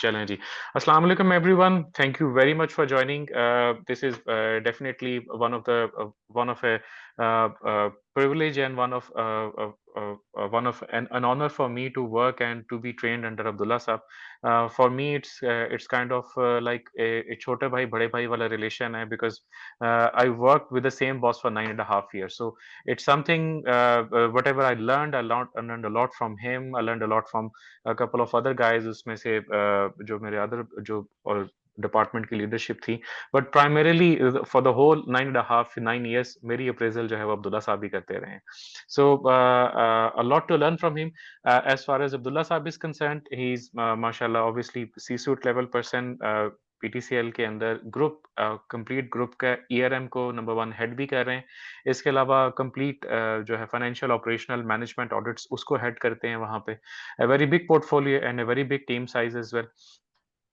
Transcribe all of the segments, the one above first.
चलें जी। Assalamu alaikum everyone. Thank you very much for joining. This is definitely one of a privilege and one of an honor for me to work and to be trained under Abdullah Saab. For me, it's kind of like a छोटे भाई बड़े भाई वाला relation है because I worked with the same boss for 9.5 years. So it's something whatever I learned a lot from him. I learned a lot from a couple of other guys उसमें से जो मेरे other जो और department की leadership थी but primarily for the whole 9.5 9 years मेरी appraisal जो है वो अब्दुल्ला साहब ही करते रहे हैं so a lot to learn from him as far as Abdullah Saab is concerned he's mashallah obviously C-suite level person PTCL के अंदर ग्रुप कंप्लीट ग्रुप का ईआरएम को नंबर 1 हेड भी कर रहे हैं इसके अलावा कंप्लीट जो है फाइनेंशियल ऑपरेशनल मैनेजमेंट ऑडिट्स उसको हेड करते हैं वहां पे a very big portfolio and a very big team size as well.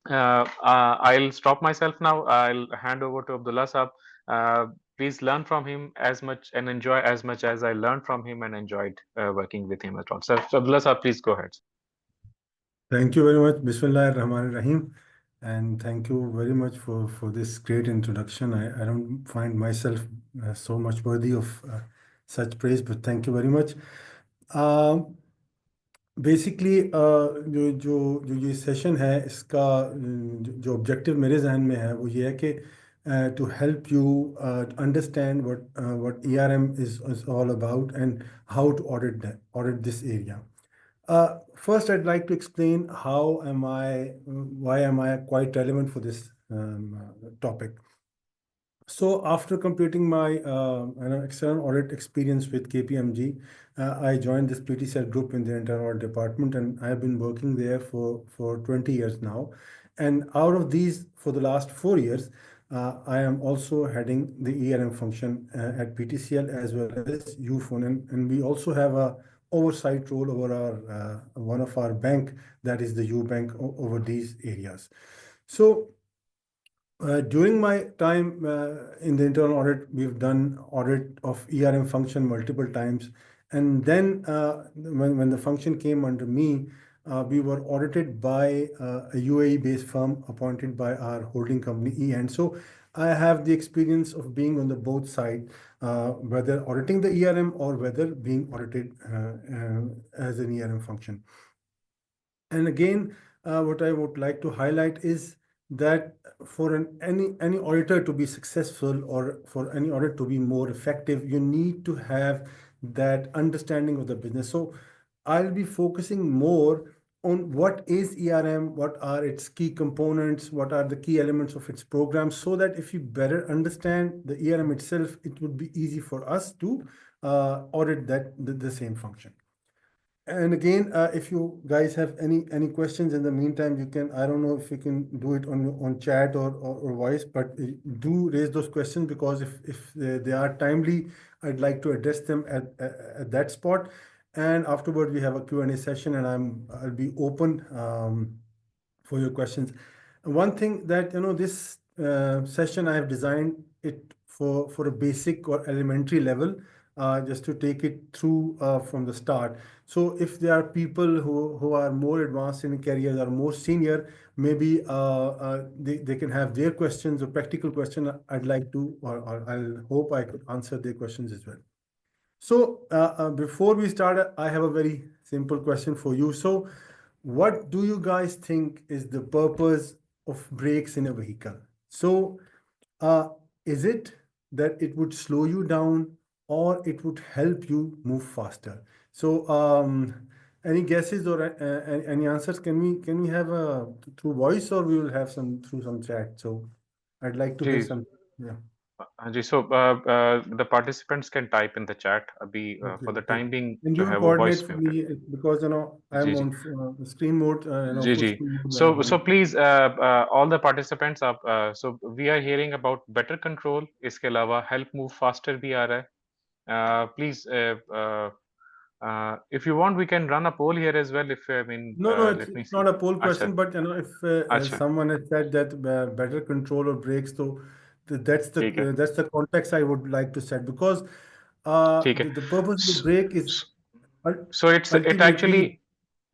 I'll stop myself now. I'll hand over to Abdullah Saab. Please learn from him as much and enjoy as much as I learned from him and enjoyed working with him at all. So Abdullah Saab, please go ahead. Thank you very much. Bismillah ar-Rahman ar-Rahim. And thank you very much for this great introduction. I don't find myself so much worthy of such praise, but thank you very much. Basically जो जो ये session है इसका जो objective मेरे जहन में है वो ये है कि to help you understand what ERM is all about and how to audit this area. First, I'd like to explain why am I quite relevant for this topic. So after completing my external audit experience with KPMG, I joined this PTCL group in the internal audit department, and I've been working there for 20 years now. And out of these, for the last 4 years, I am also heading the ERM function at PTCL as well as UFON, and we also have a oversight role over our one of our bank, that is the U Bank, over these areas. So during my time in the internal audit, we've done audit of ERM function multiple times. And then when the function came under me, we were audited by a UAE-based firm appointed by our holding company, EN. So I have the experience of being on the both sides, whether auditing the ERM or whether being audited as an ERM function. And again, what I would like to highlight is that for any auditor to be successful or for any audit to be more effective, you need to have that understanding of the business. So I'll be focusing more on what is ERM, what are its key components, what are the key elements of its program, so that if you better understand the ERM itself, it would be easy for us to audit the same function. And again, if you guys have any questions in the meantime, you can, I don't know if you can do it on chat or voice, but do raise those questions, because if they are timely, I'd like to address them at that spot. And afterward, we have a Q&A session, and I'll be open for your questions. One thing that, this session I have designed it for a basic or elementary level, just to take it through from the start. So if there are people who are more advanced in careers or more senior, maybe they can have their questions or practical question. I'd like to, or I'll hope I could answer their questions as well. So before we start, I have a very simple question for you. So what do you guys think is the purpose of brakes in a vehicle? So is it that it would slow you down, or it would help you move faster? So any guesses or any answers? Can we have through voice, or we will have through some chat? So I'd like to hear ji some. Yeah. Ji so the participants can type in the chat अभी Okay, for the okay. time being And जो you है will वो coordinate voice for में me कर because I'm ji ji on screen mode, ji full ji screen mode. so please all the participants up so we are hearing about better control इसके अलावा help move faster भी आ रहा है please if you want we can run a poll here as well if I mean No, let me it's see not a poll अच्छा question, but if अच्छा someone has said that better control or breaks, so that's ठीक है that's the context I would like to set, because ठीक है the purpose of the break is so it actually ultimately.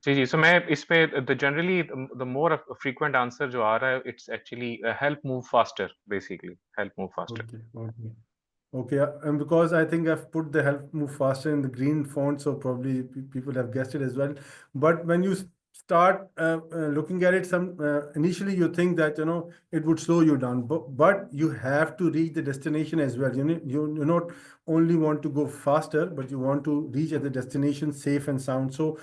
Ji, so मैं इस पे generally the more frequent answer जो आ रहा है, it's actually help move faster, basically help move faster. Okay, okay. Okay, and because I think I've put the help move faster in the green font, so probably people have guessed it as well. But when you start looking at it, some initially you think that it would slow you down, but you have to reach the destination as well. You not only want to go faster, but you want to reach at the destination safe and sound. So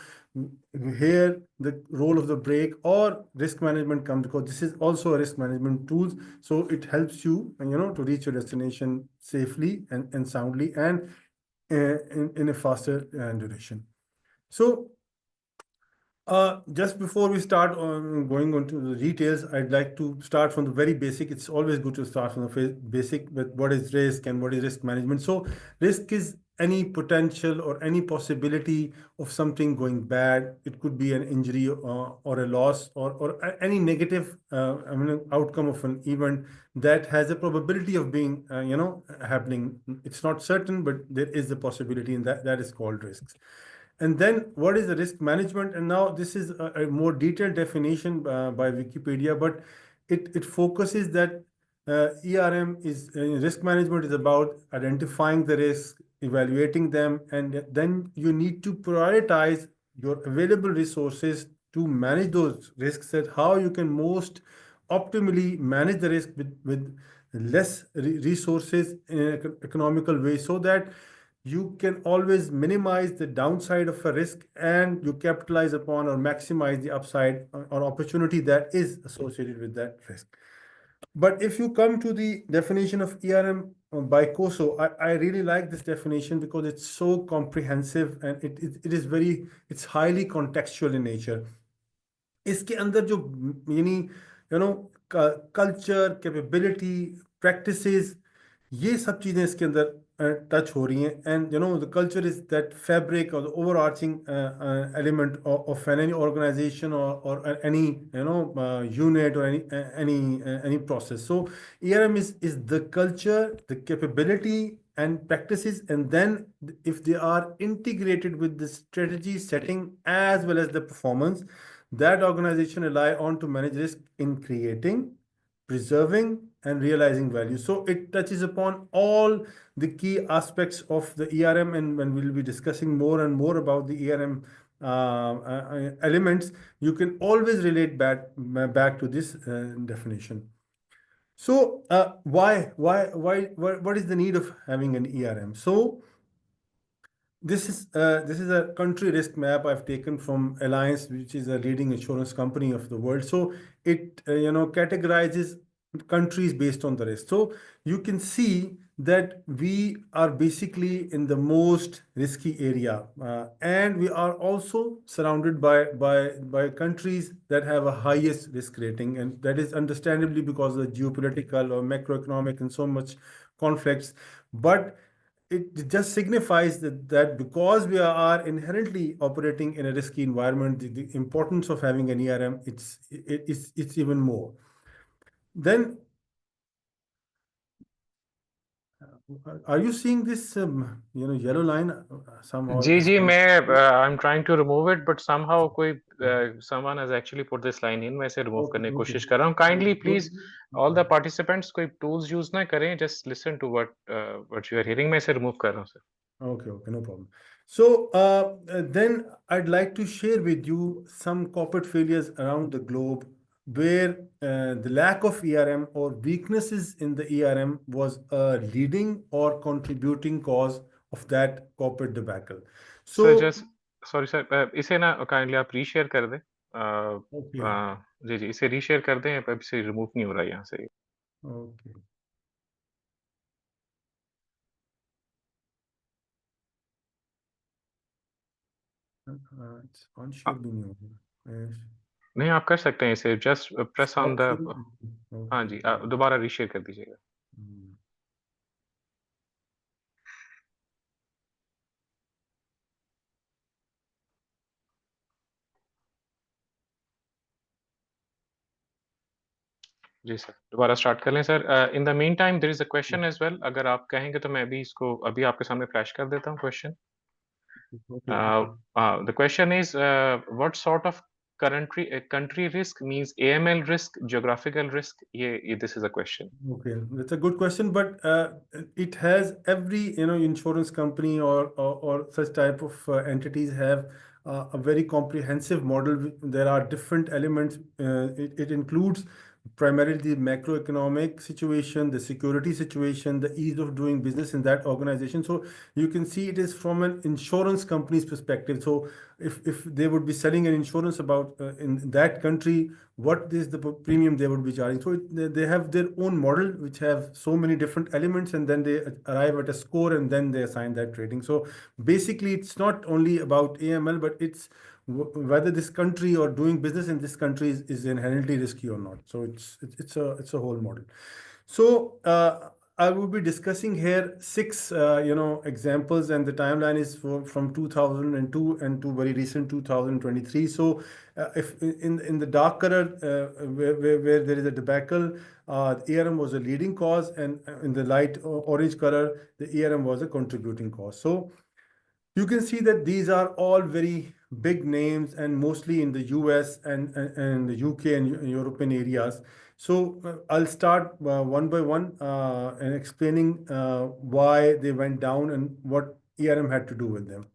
here the role of the brake or risk management comes, because this is also a risk management tool. So it helps you, to reach your destination safely and soundly, and in a faster duration. So just before we start on going on to the details, I'd like to start from the very basic. It's always good to start from the basic with what is risk and what is risk management. So risk is any potential or any possibility of something going bad. It could be an injury or a loss, or any negative outcome of an event that has a probability of being happening. It's not certain, but there is a possibility, and that is called risks. And then what is the risk management? And now this is a more detailed definition by Wikipedia, but it focuses that ERM is risk management is about identifying the risks, evaluating them, and then you need to prioritize your available resources to manage those risks, and how you can most optimally manage the risk with less resources in an economical way, so that you can always minimize the downside of a risk and you capitalize upon or maximize the upside or opportunity that is associated with that risk. But if you come to the definition of ERM by COSO, I really like this definition because it's so comprehensive, and it's highly contextual in nature. इसके अंदर जो यानी culture, capability, practices, ये सब चीज़ें इसके अंदर touch हो रही हैं. And the culture is that fabric और the overarching element of any organization और एनी यूनिट और any process. So ERM is the culture, the capability and practices, and then if they are integrated with the strategy setting as well as the performance, that organization rely on to manage risk in creating, preserving, and realizing value. So it touches upon all the key aspects of the ERM, and when we'll be discussing more and more about the ERM elements, you can always relate back to this definition. So what is the need of having an ERM? So this is a country risk map I've taken from Alliance, which is a leading insurance company of the world. So it categorizes countries based on the risk. So you can see that we are basically in the most risky area, and we are also surrounded by countries that have a highest risk rating, and that is understandably because of the geopolitical or macroeconomic and so much conflicts. But it just signifies that because we are inherently operating in a risky environment, the importance of having an ERM, it's even more. Then, are you seeing this yellow line somehow? जी, मैं I am trying to remove it, but somehow कोई someone has actually put this line in. मैं इसे remove Okay, करने की okay. कोशिश कर रहा हूँ. Kindly So, please all the participants कोई टूल्स यूज ना करें, just listen to what you are hearing. मैं इसे रिमूव कर रहा हूँ sir. okay, okay, no problem. So then I'd like to share with you some corporate failures around the globe where the lack of ERM or weaknesses in the ERM was a leading or contributing cause of that corporate debacle. Sir So, just sorry sir, इसे ना kindly आप reshare कर दें. okay, जी, जी, इसे reshare कर दें. अब इसे रिमूव नहीं हो रहा है यहाँ से. okay. It's अ, unshared भी नहीं हो रहा. Yes. नहीं, आप कर सकते हैं इसे. Just press on Stop the. sharing. हाँ Okay, जी, okay. दोबारा रीशेयर कर दीजिएगा. Hmm. जी सर, दोबारा स्टार्ट कर लें sir. In the mean time there is a question as well. अगर आप कहेंगे तो मैं भी इसको अभी आपके सामने फ्लैश कर देता हूँ question. The question is, what sort of country risk means AML risk, geographical risk? Yeah, this is a question. Okay, that's a good question, but it has every, insurance company or such type of entities have a very comprehensive model. There are different elements. It includes primarily the macroeconomic situation, the security situation, the ease of doing business in that organization. So you can see it is from an insurance company's perspective. So if they would be selling an insurance about in that country, what is the premium they would be charging. So they have their own model which have so many different elements, and then they arrive at a score and then they assign that rating. So basically it's not only about AML, but it's whether this country or doing business in this country is inherently risky or not. So it's a whole model. So I will be discussing here six examples, and the timeline is from 2002 and to very recent 2023. So if in the dark color where there is a debacle, ARM was a leading cause, and in the light orange color, the ARM was a contributing cause. So you can see that these are all very big names and mostly in the US and the UK and European areas. So I'll start one by one and explaining why they went down and what ARM had to do with them.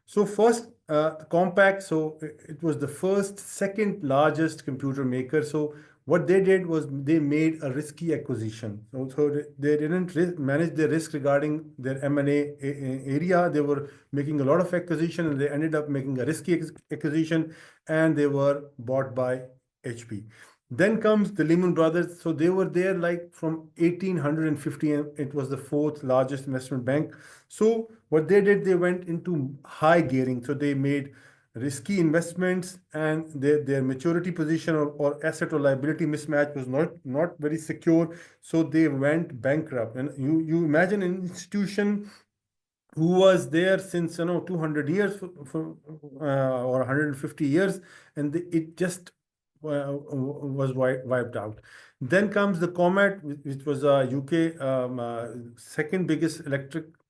So first, Compaq. So it was the second largest computer maker. So what they did was they made a risky acquisition. So they didn't manage their risk regarding their M&A area. They were making a lot of acquisition, and they ended up making a risky acquisition, and they were bought by HP. Then comes the Lehman Brothers. So they were there like from 1850, and it was the fourth largest investment bank. So what they did, they went into high gearing. So they made risky investments, and their maturity position or asset or liability mismatch was not very secure. So they went bankrupt. And you imagine an institution who was there since 200 years or 150 years, and it just was wiped out. Then comes the Comet, which was a UK second biggest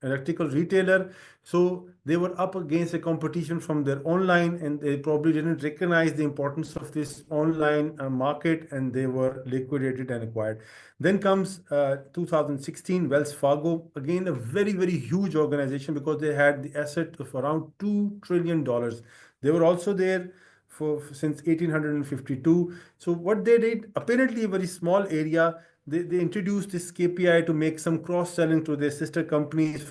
electrical retailer. So they were up against a competition from their online, and they probably didn't recognize the importance of this online market, and they were liquidated and acquired. Then comes 2016 Wells Fargo, again a very, very huge organization because they had the asset of around $2 trillion. They were also there since 1852. So what they did, apparently a very small area, they introduced this KPI to make some cross-selling to their sister companies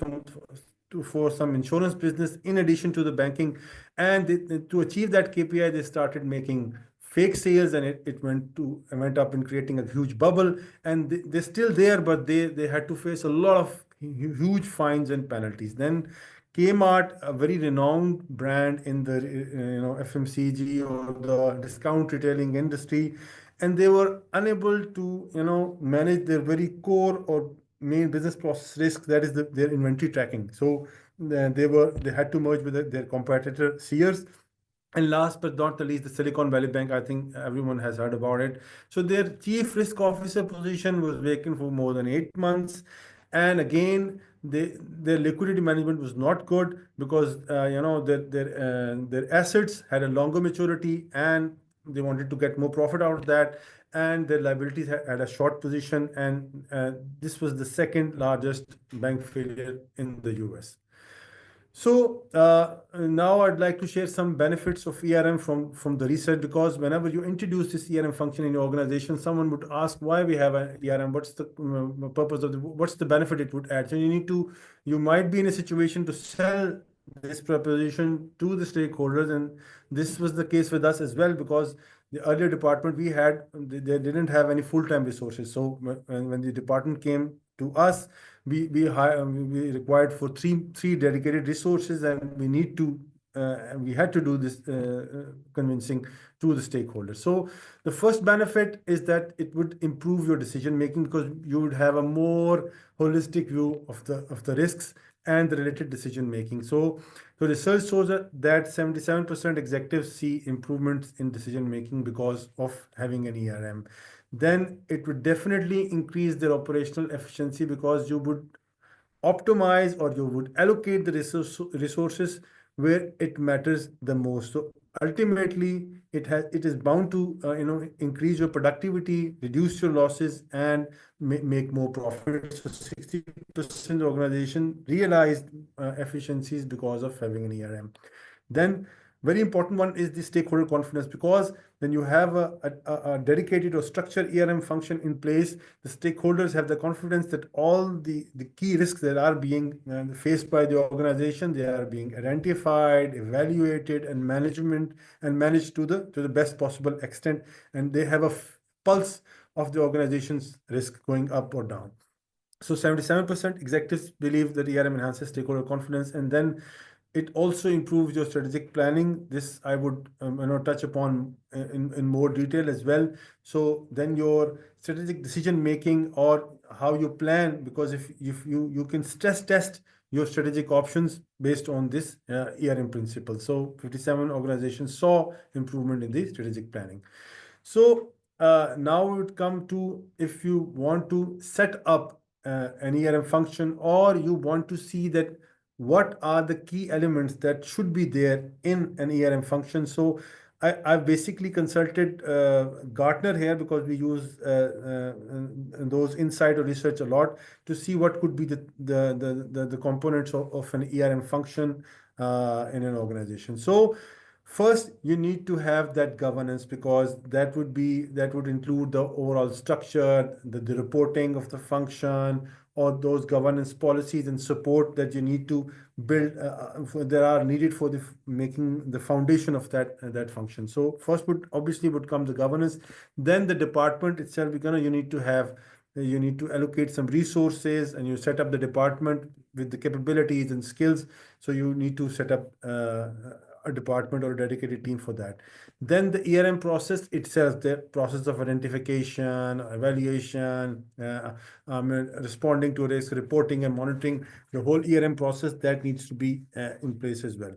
for some insurance business in addition to the banking. And to achieve that KPI, they started making fake sales, and it went up in creating a huge bubble. And they're still there, but they had to face a lot of huge fines and penalties. Then Kmart, a very renowned brand in the FMCG or the discount retailing industry, and they were unable to manage their very core or main business process risk, that is their inventory tracking. So they had to merge with their competitor Sears. And last but not the least, the Silicon Valley Bank. I think everyone has heard about it. So their chief risk officer position was vacant for more than 8 months. And again, their liquidity management was not good because their assets had a longer maturity, and they wanted to get more profit out of that. And their liabilities had a short position, and this was the second largest bank failure in the US. So now I'd like to share some benefits of ERM from the research, because whenever you introduce this ERM function in your organization, someone would ask why we have an ERM, what's the purpose of what's the benefit it would add. So you might be in a situation to sell this proposition to the stakeholders, and this was the case with us as well, because the earlier department we had, they didn't have any full-time resources. So when the department came to us, we required for three dedicated resources, and we had to do this convincing to the stakeholders. So the first benefit is that it would improve your decision making, because you would have a more holistic view of the risks and the related decision making. So research shows that 77% executives see improvements in decision making because of having an ERM. Then it would definitely increase their operational efficiency, because you would optimize or you would allocate the resources where it matters the most. So ultimately, it is bound to increase your productivity, reduce your losses, and make more profit. So 60% organization realized efficiencies because of having an ERM. Then very important one is the stakeholder confidence, because when you have a dedicated or structured ERM function in place, the stakeholders have the confidence that all the key risks that are being faced by the organization, they are being identified, evaluated, and managed to the best possible extent, and they have a pulse of the organization's risk going up or down. So 77% executives believe that ERM enhances stakeholder confidence, and then it also improves your strategic planning. This I would touch upon in more detail as well. So then your strategic decision making, or how you plan, because if you can stress test your strategic options based on this ERM principle. So 57 organizations saw improvement in the strategic planning. So now we would come to, if you want to set up an ERM function, or you want to see that what are the key elements that should be there in an ERM function. So I've basically consulted Gartner here, because we use those insight or research a lot to see what could be the components of an ERM function in an organization. So first, you need to have that governance, because that would include the overall structure, the reporting of the function, or those governance policies and support that you need to build. That are needed for making the foundation of that function. So first would come the governance, then the department itself. You need to allocate some resources, and you set up the department with the capabilities and skills. So you need to set up a department or a dedicated team for that. Then the ERM process itself, the process of identification, evaluation, responding to risk, reporting and monitoring, the whole ERM process that needs to be in place as well.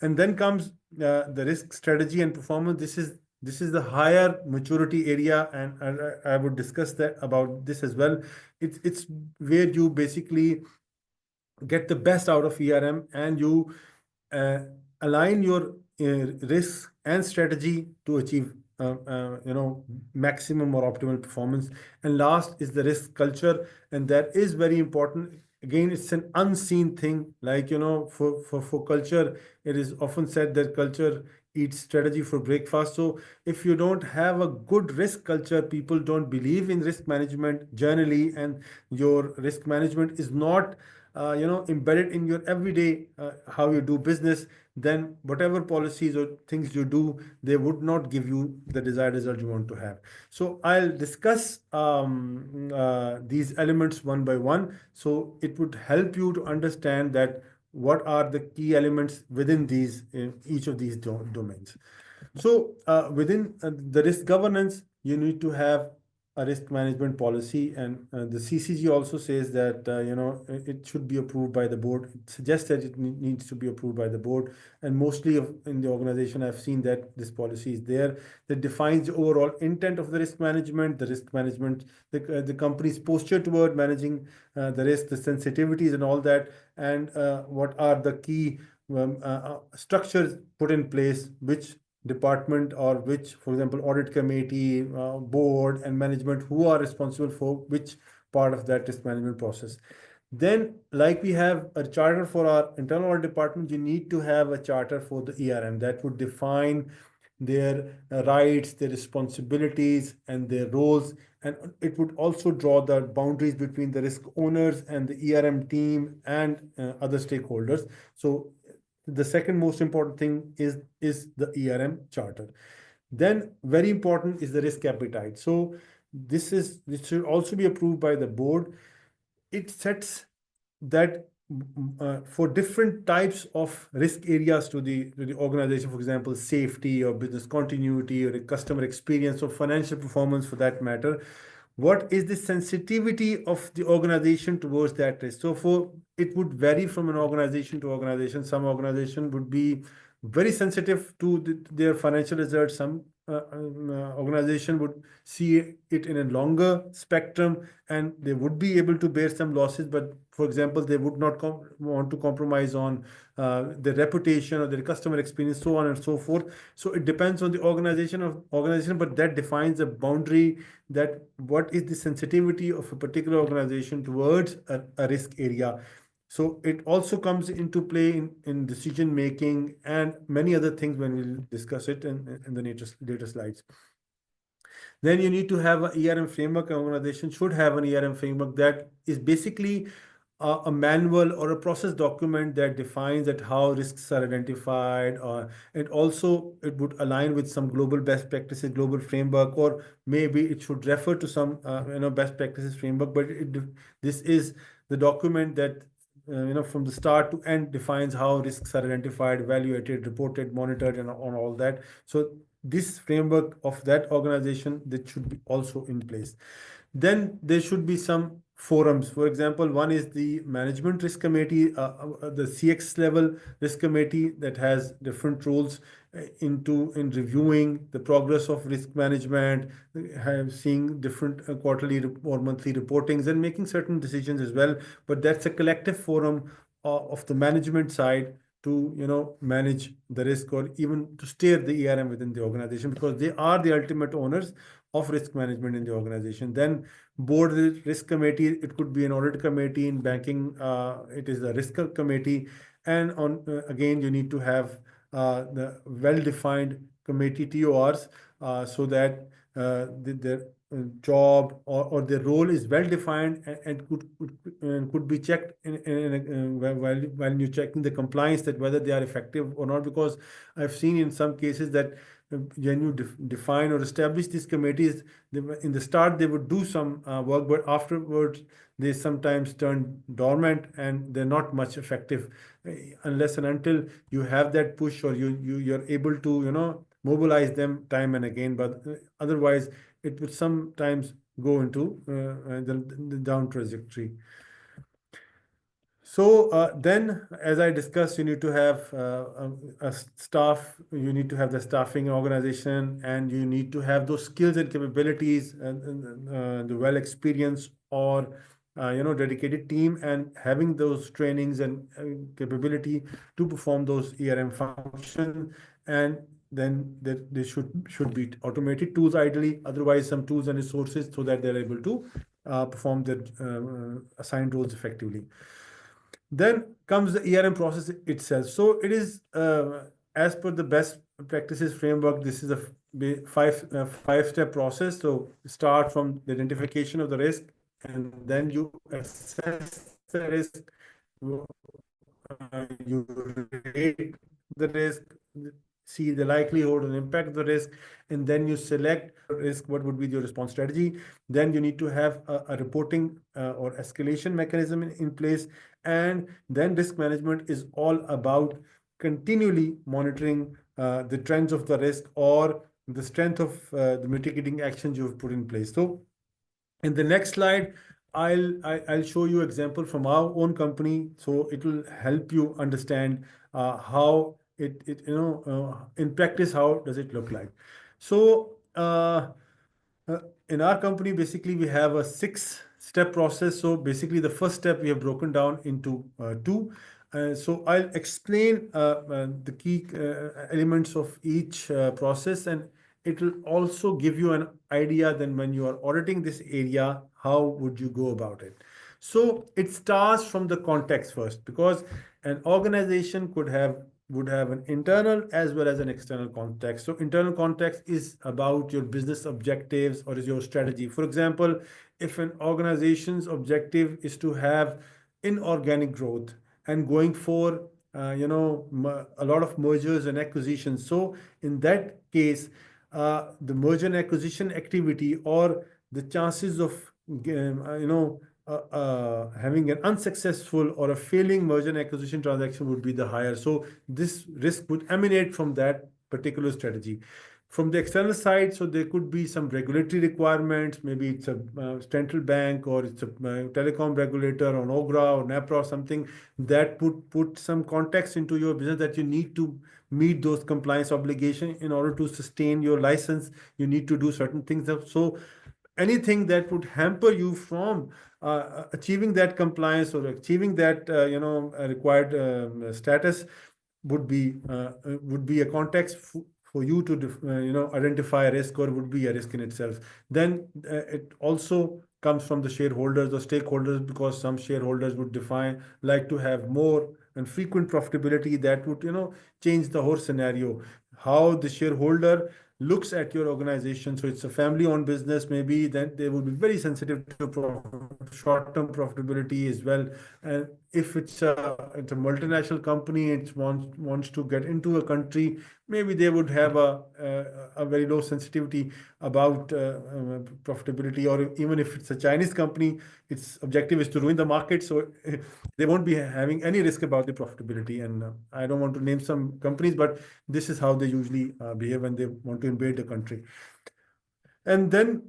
And then comes the risk strategy and performance. This is the higher maturity area, and I would discuss about this as well. It's where you basically get the best out of ERM, and you align your risk and strategy to achieve maximum or optimal performance. And last is the risk culture, and that is very important. Again, it's an unseen thing. Like, for culture, it is often said that culture eats strategy for breakfast. So if you don't have a good risk culture, people don't believe in risk management generally, and your risk management is not embedded in your everyday how you do business, then whatever policies or things you do, they would not give you the desired result you want to have. So I'll discuss these elements one by one. So it would help you to understand that what are the key elements within each of these domains. So within the risk governance, you need to have a risk management policy, and the CCG also says that it should be approved by the board. It suggests that it needs to be approved by the board, and mostly in the organization, I've seen that this policy is there that defines the overall intent of the risk management, the company's posture toward managing the risk, the sensitivities, and all that, and what are the key structures put in place, which department or which, for example, audit committee, board, and management, who are responsible for which part of that risk management process. Then, like we have a charter for our internal audit department, you need to have a charter for the ERM that would define their rights, their responsibilities, and their roles. And it would also draw the boundaries between the risk owners and the ERM team and other stakeholders. So the second most important thing is the ERM charter. Then very important is the risk appetite. So this should also be approved by the board. It sets that for different types of risk areas to the organization, for example, safety or business continuity or customer experience or financial performance for that matter, what is the sensitivity of the organization towards that risk. So it would vary from an organization to organization. Some organization would be very sensitive to their financial results. Some organization would see it in a longer spectrum, and they would be able to bear some losses. But for example, they would not want to compromise on their reputation or their customer experience, so on and so forth. So it depends on the organization, but that defines a boundary, that what is the sensitivity of a particular organization towards a risk area. So it also comes into play in decision making and many other things when we'll discuss it in the later slides. Then you need to have an ERM framework. An organization should have an ERM framework that is basically a manual or a process document that defines that how risks are identified, and also it would align with some global best practices, global framework, or maybe it should refer to some best practices framework. But this is the document that from the start to end defines how risks are identified, evaluated, reported, monitored, and on all that. So this framework of that organization, that should be also in place. Then there should be some forums. For example, one is the management risk committee, the CX level risk committee that has different roles in reviewing the progress of risk management, seeing different quarterly or monthly reportings, and making certain decisions as well. But that's a collective forum of the management side to manage the risk, or even to steer the ERM within the organization, because they are the ultimate owners of risk management in the organization. Then board risk committee, it could be an audit committee. In banking, it is a risk committee. And on again, you need to have the well-defined committee TORs, so that their job or their role is well defined, and could be checked while you're checking the compliance, that whether they are effective or not. Because I've seen in some cases that when you define or establish these committees, in the start they would do some work, but afterwards they sometimes turn dormant, and they're not much effective unless and until you have that push, or you're able to mobilize them time and again. But otherwise it would sometimes go into the down trajectory. So then, as I discussed, you need to have a staff, you need to have the staffing organization, and you need to have those skills and capabilities, and the well experience, or dedicated team, and having those trainings and capability to perform those ERM functions. And then there should be automated tools ideally, otherwise some tools and resources, so that they're able to perform their assigned roles effectively. Then comes the ERM process itself. So it is, as per the best practices framework, this is a five-step process. So start from the identification of the risk, and then you assess the risk, you rate the risk, see the likelihood and impact of the risk, and then you select risk, what would be your response strategy. Then you need to have a reporting or escalation mechanism in place. And then risk management is all about continually monitoring the trends of the risk, or the strength of the mitigating actions you've put in place. So in the next slide, I'll show you example from our own company, so it will help you understand how it in practice, how does it look like. So in our company, basically we have a 6-step process. So basically the first step we have broken down into two. So I'll explain the key elements of each process, and it will also give you an idea then when you are auditing this area, how would you go about it. So it starts from the context first, because an organization would have an internal as well as an external context. So internal context is about your business objectives or is your strategy. For example, if an organization's objective is to have inorganic growth and going for a lot of mergers and acquisitions, so in that case, the merger and acquisition activity, or the chances of having an unsuccessful or a failing merger and acquisition transaction would be the higher. So this risk would emanate from that particular strategy. From the external side, so there could be some regulatory requirements. Maybe it's a central bank, or it's a telecom regulator, or NOGRA or NAPRA, or something that put some context into your business, that you need to meet those compliance obligations. In order to sustain your license, you need to do certain things. So anything that would hamper you from achieving that compliance or achieving that required status would be a context for you to identify a risk, or would be a risk in itself. Then it also comes from the shareholders or stakeholders, because some shareholders would like to have more and frequent profitability. That would change the whole scenario, how the shareholder looks at your organization. So it's a family-owned business, maybe, then they will be very sensitive to short-term profitability as well. And if it's a multinational company, it wants to get into a country, maybe they would have a very low sensitivity about profitability. Or even if it's a Chinese company, its objective is to ruin the market, so they won't be having any risk about the profitability. And I don't want to name some companies, but this is how they usually behave when they want to invade the country. And then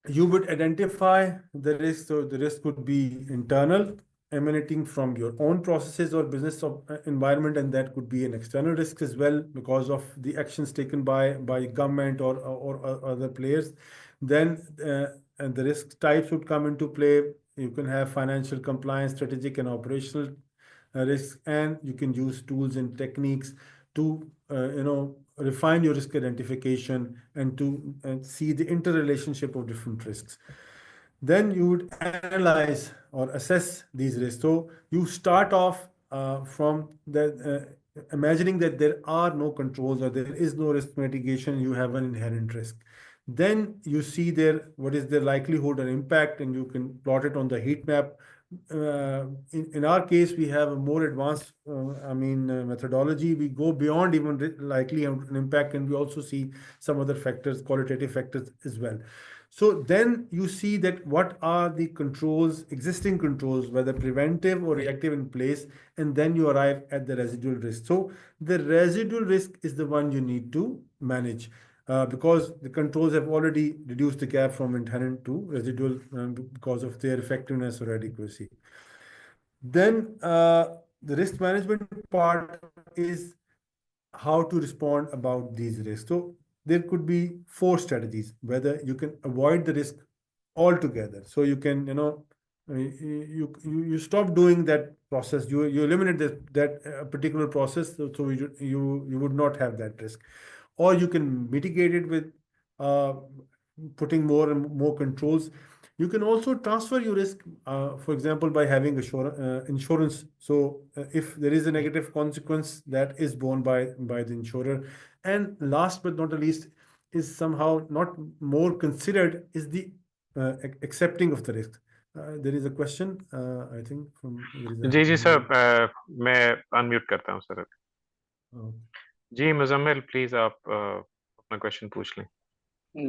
you would identify the risk. So the risk could be internal, emanating from your own processes or business environment, and that could be an external risk as well, because of the actions taken by government or other players. Then and the risk types would come into play. You can have financial, compliance, strategic, and operational risks, and you can use tools and techniques to refine your risk identification and to see the interrelationship of different risks. Then you would analyze or assess these risks. So you start off from the imagining that there are no controls or there is no risk mitigation, you have an inherent risk. Then you see what is the likelihood and impact, and you can plot it on the heat map. In our case, we have a more advanced methodology. We go beyond even likelihood and impact, and we also see some other factors, qualitative factors as well. So then you see that what are the controls, existing controls, whether preventive or reactive, in place, and then you arrive at the residual risk. So the residual risk is the one you need to manage, because the controls have already reduced the gap from inherent to residual because of their effectiveness or adequacy. Then the risk management part is how to respond about these risks. So there could be 4 strategies, whether you can avoid the risk altogether. So you can, you stop doing that process. You eliminate that particular process, so you would not have that risk. Or you can mitigate it with putting more and more controls. You can also transfer your risk, for example, by having insurance. So if there is a negative consequence, that is borne by the insurer. And last but not the least, is somehow not more considered, is the accepting of the risk. There is a question, I think, from जी जी sir, मैं unmute करता हूँ sir. Ji Muzammil, please आप अपना question पूछ लें।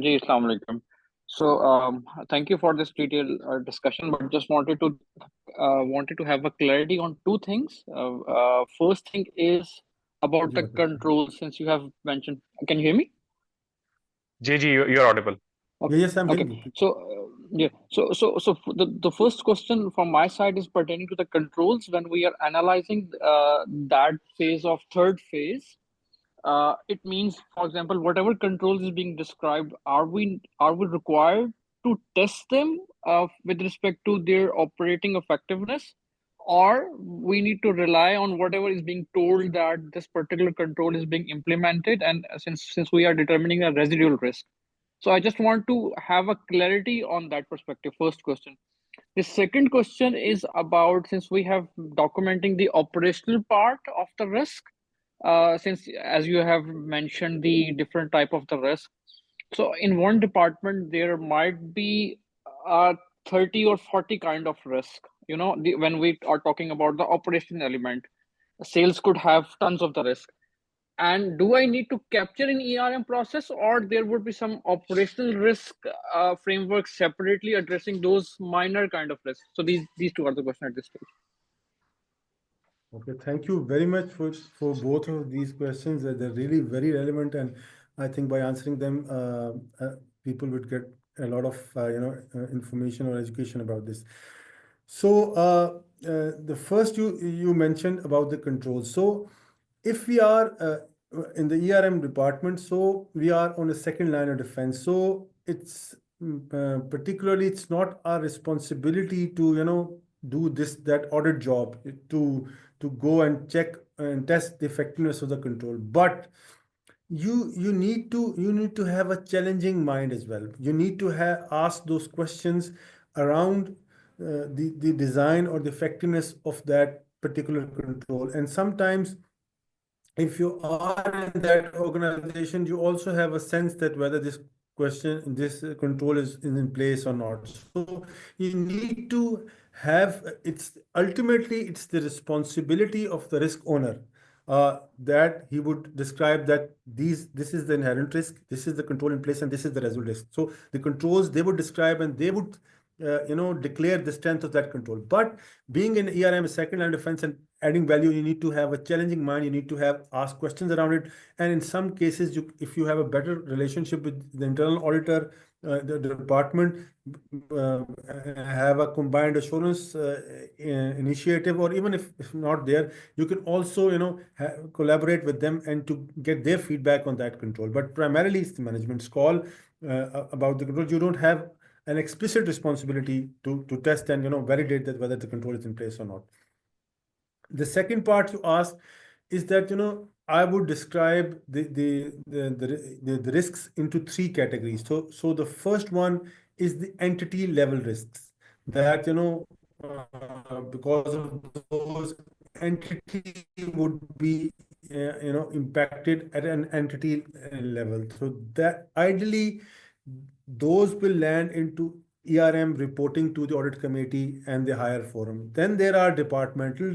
जी, अस्सलाम वालेकुम. So thank you for this detailed discussion, but just wanted to have a clarity on 2 things. First thing is about the control, since you have mentioned. Can you hear me? Ji ji, you're audible. Okay. Yes, I'm hearing you. So the first question from my side is pertaining to the controls. When we are analyzing that phase of third phase, it means, for example, whatever controls is being described, are we required to test them with respect to their operating effectiveness, or we need to rely on whatever is being told that this particular control is being implemented, and since we are determining a residual risk? So I just want to have a clarity on that perspective. First question. The second question is about, since we have documenting the operational part of the risk, since as you have mentioned the different type of the risk, so in one department there might be 30 or 40 kind of risk. When we are talking about the operational element, sales could have tons of the risk. And do I need to capture in ERM process, or there would be some operational risk framework separately addressing those minor kind of risks? So these 2 are the questions at this stage. Okay, thank you very much for both of these questions. They're really very relevant, and I think by answering them, people would get a lot of information or education about this. So the first you mentioned about the controls. So if we are in the ERM department, so we are on a second line of defense. So it's particularly it's not our responsibility to do that audit job to go and check and test the effectiveness of the control. But you need to have a challenging mind as well. You need to have ask those questions around the design or the effectiveness of that particular control. And sometimes if you are in that organization, you also have a sense that whether this control is in place or not. So you need to have, it's ultimately it's the responsibility of the risk owner that he would describe that this is the inherent risk, this is the control in place, and this is the residual risk. So the controls they would describe and they would declare the strength of that control. But being in ERM, second line defense, and adding value, you need to have a challenging mind. You need to have ask questions around it. And in some cases, if you have a better relationship with the internal auditor, the department, have a combined assurance initiative, or even if not there, you can also collaborate with them and to get their feedback on that control. But primarily, it's the management's call about the control. You don't have an explicit responsibility to test and validate that whether the control is in place or not. The second part you ask is that I would describe the risks into three categories. So the first one is the entity level risks that because of those entity would be impacted at an entity level. So that ideally those will land into ERM reporting to the audit committee and the higher forum. Then there are departmental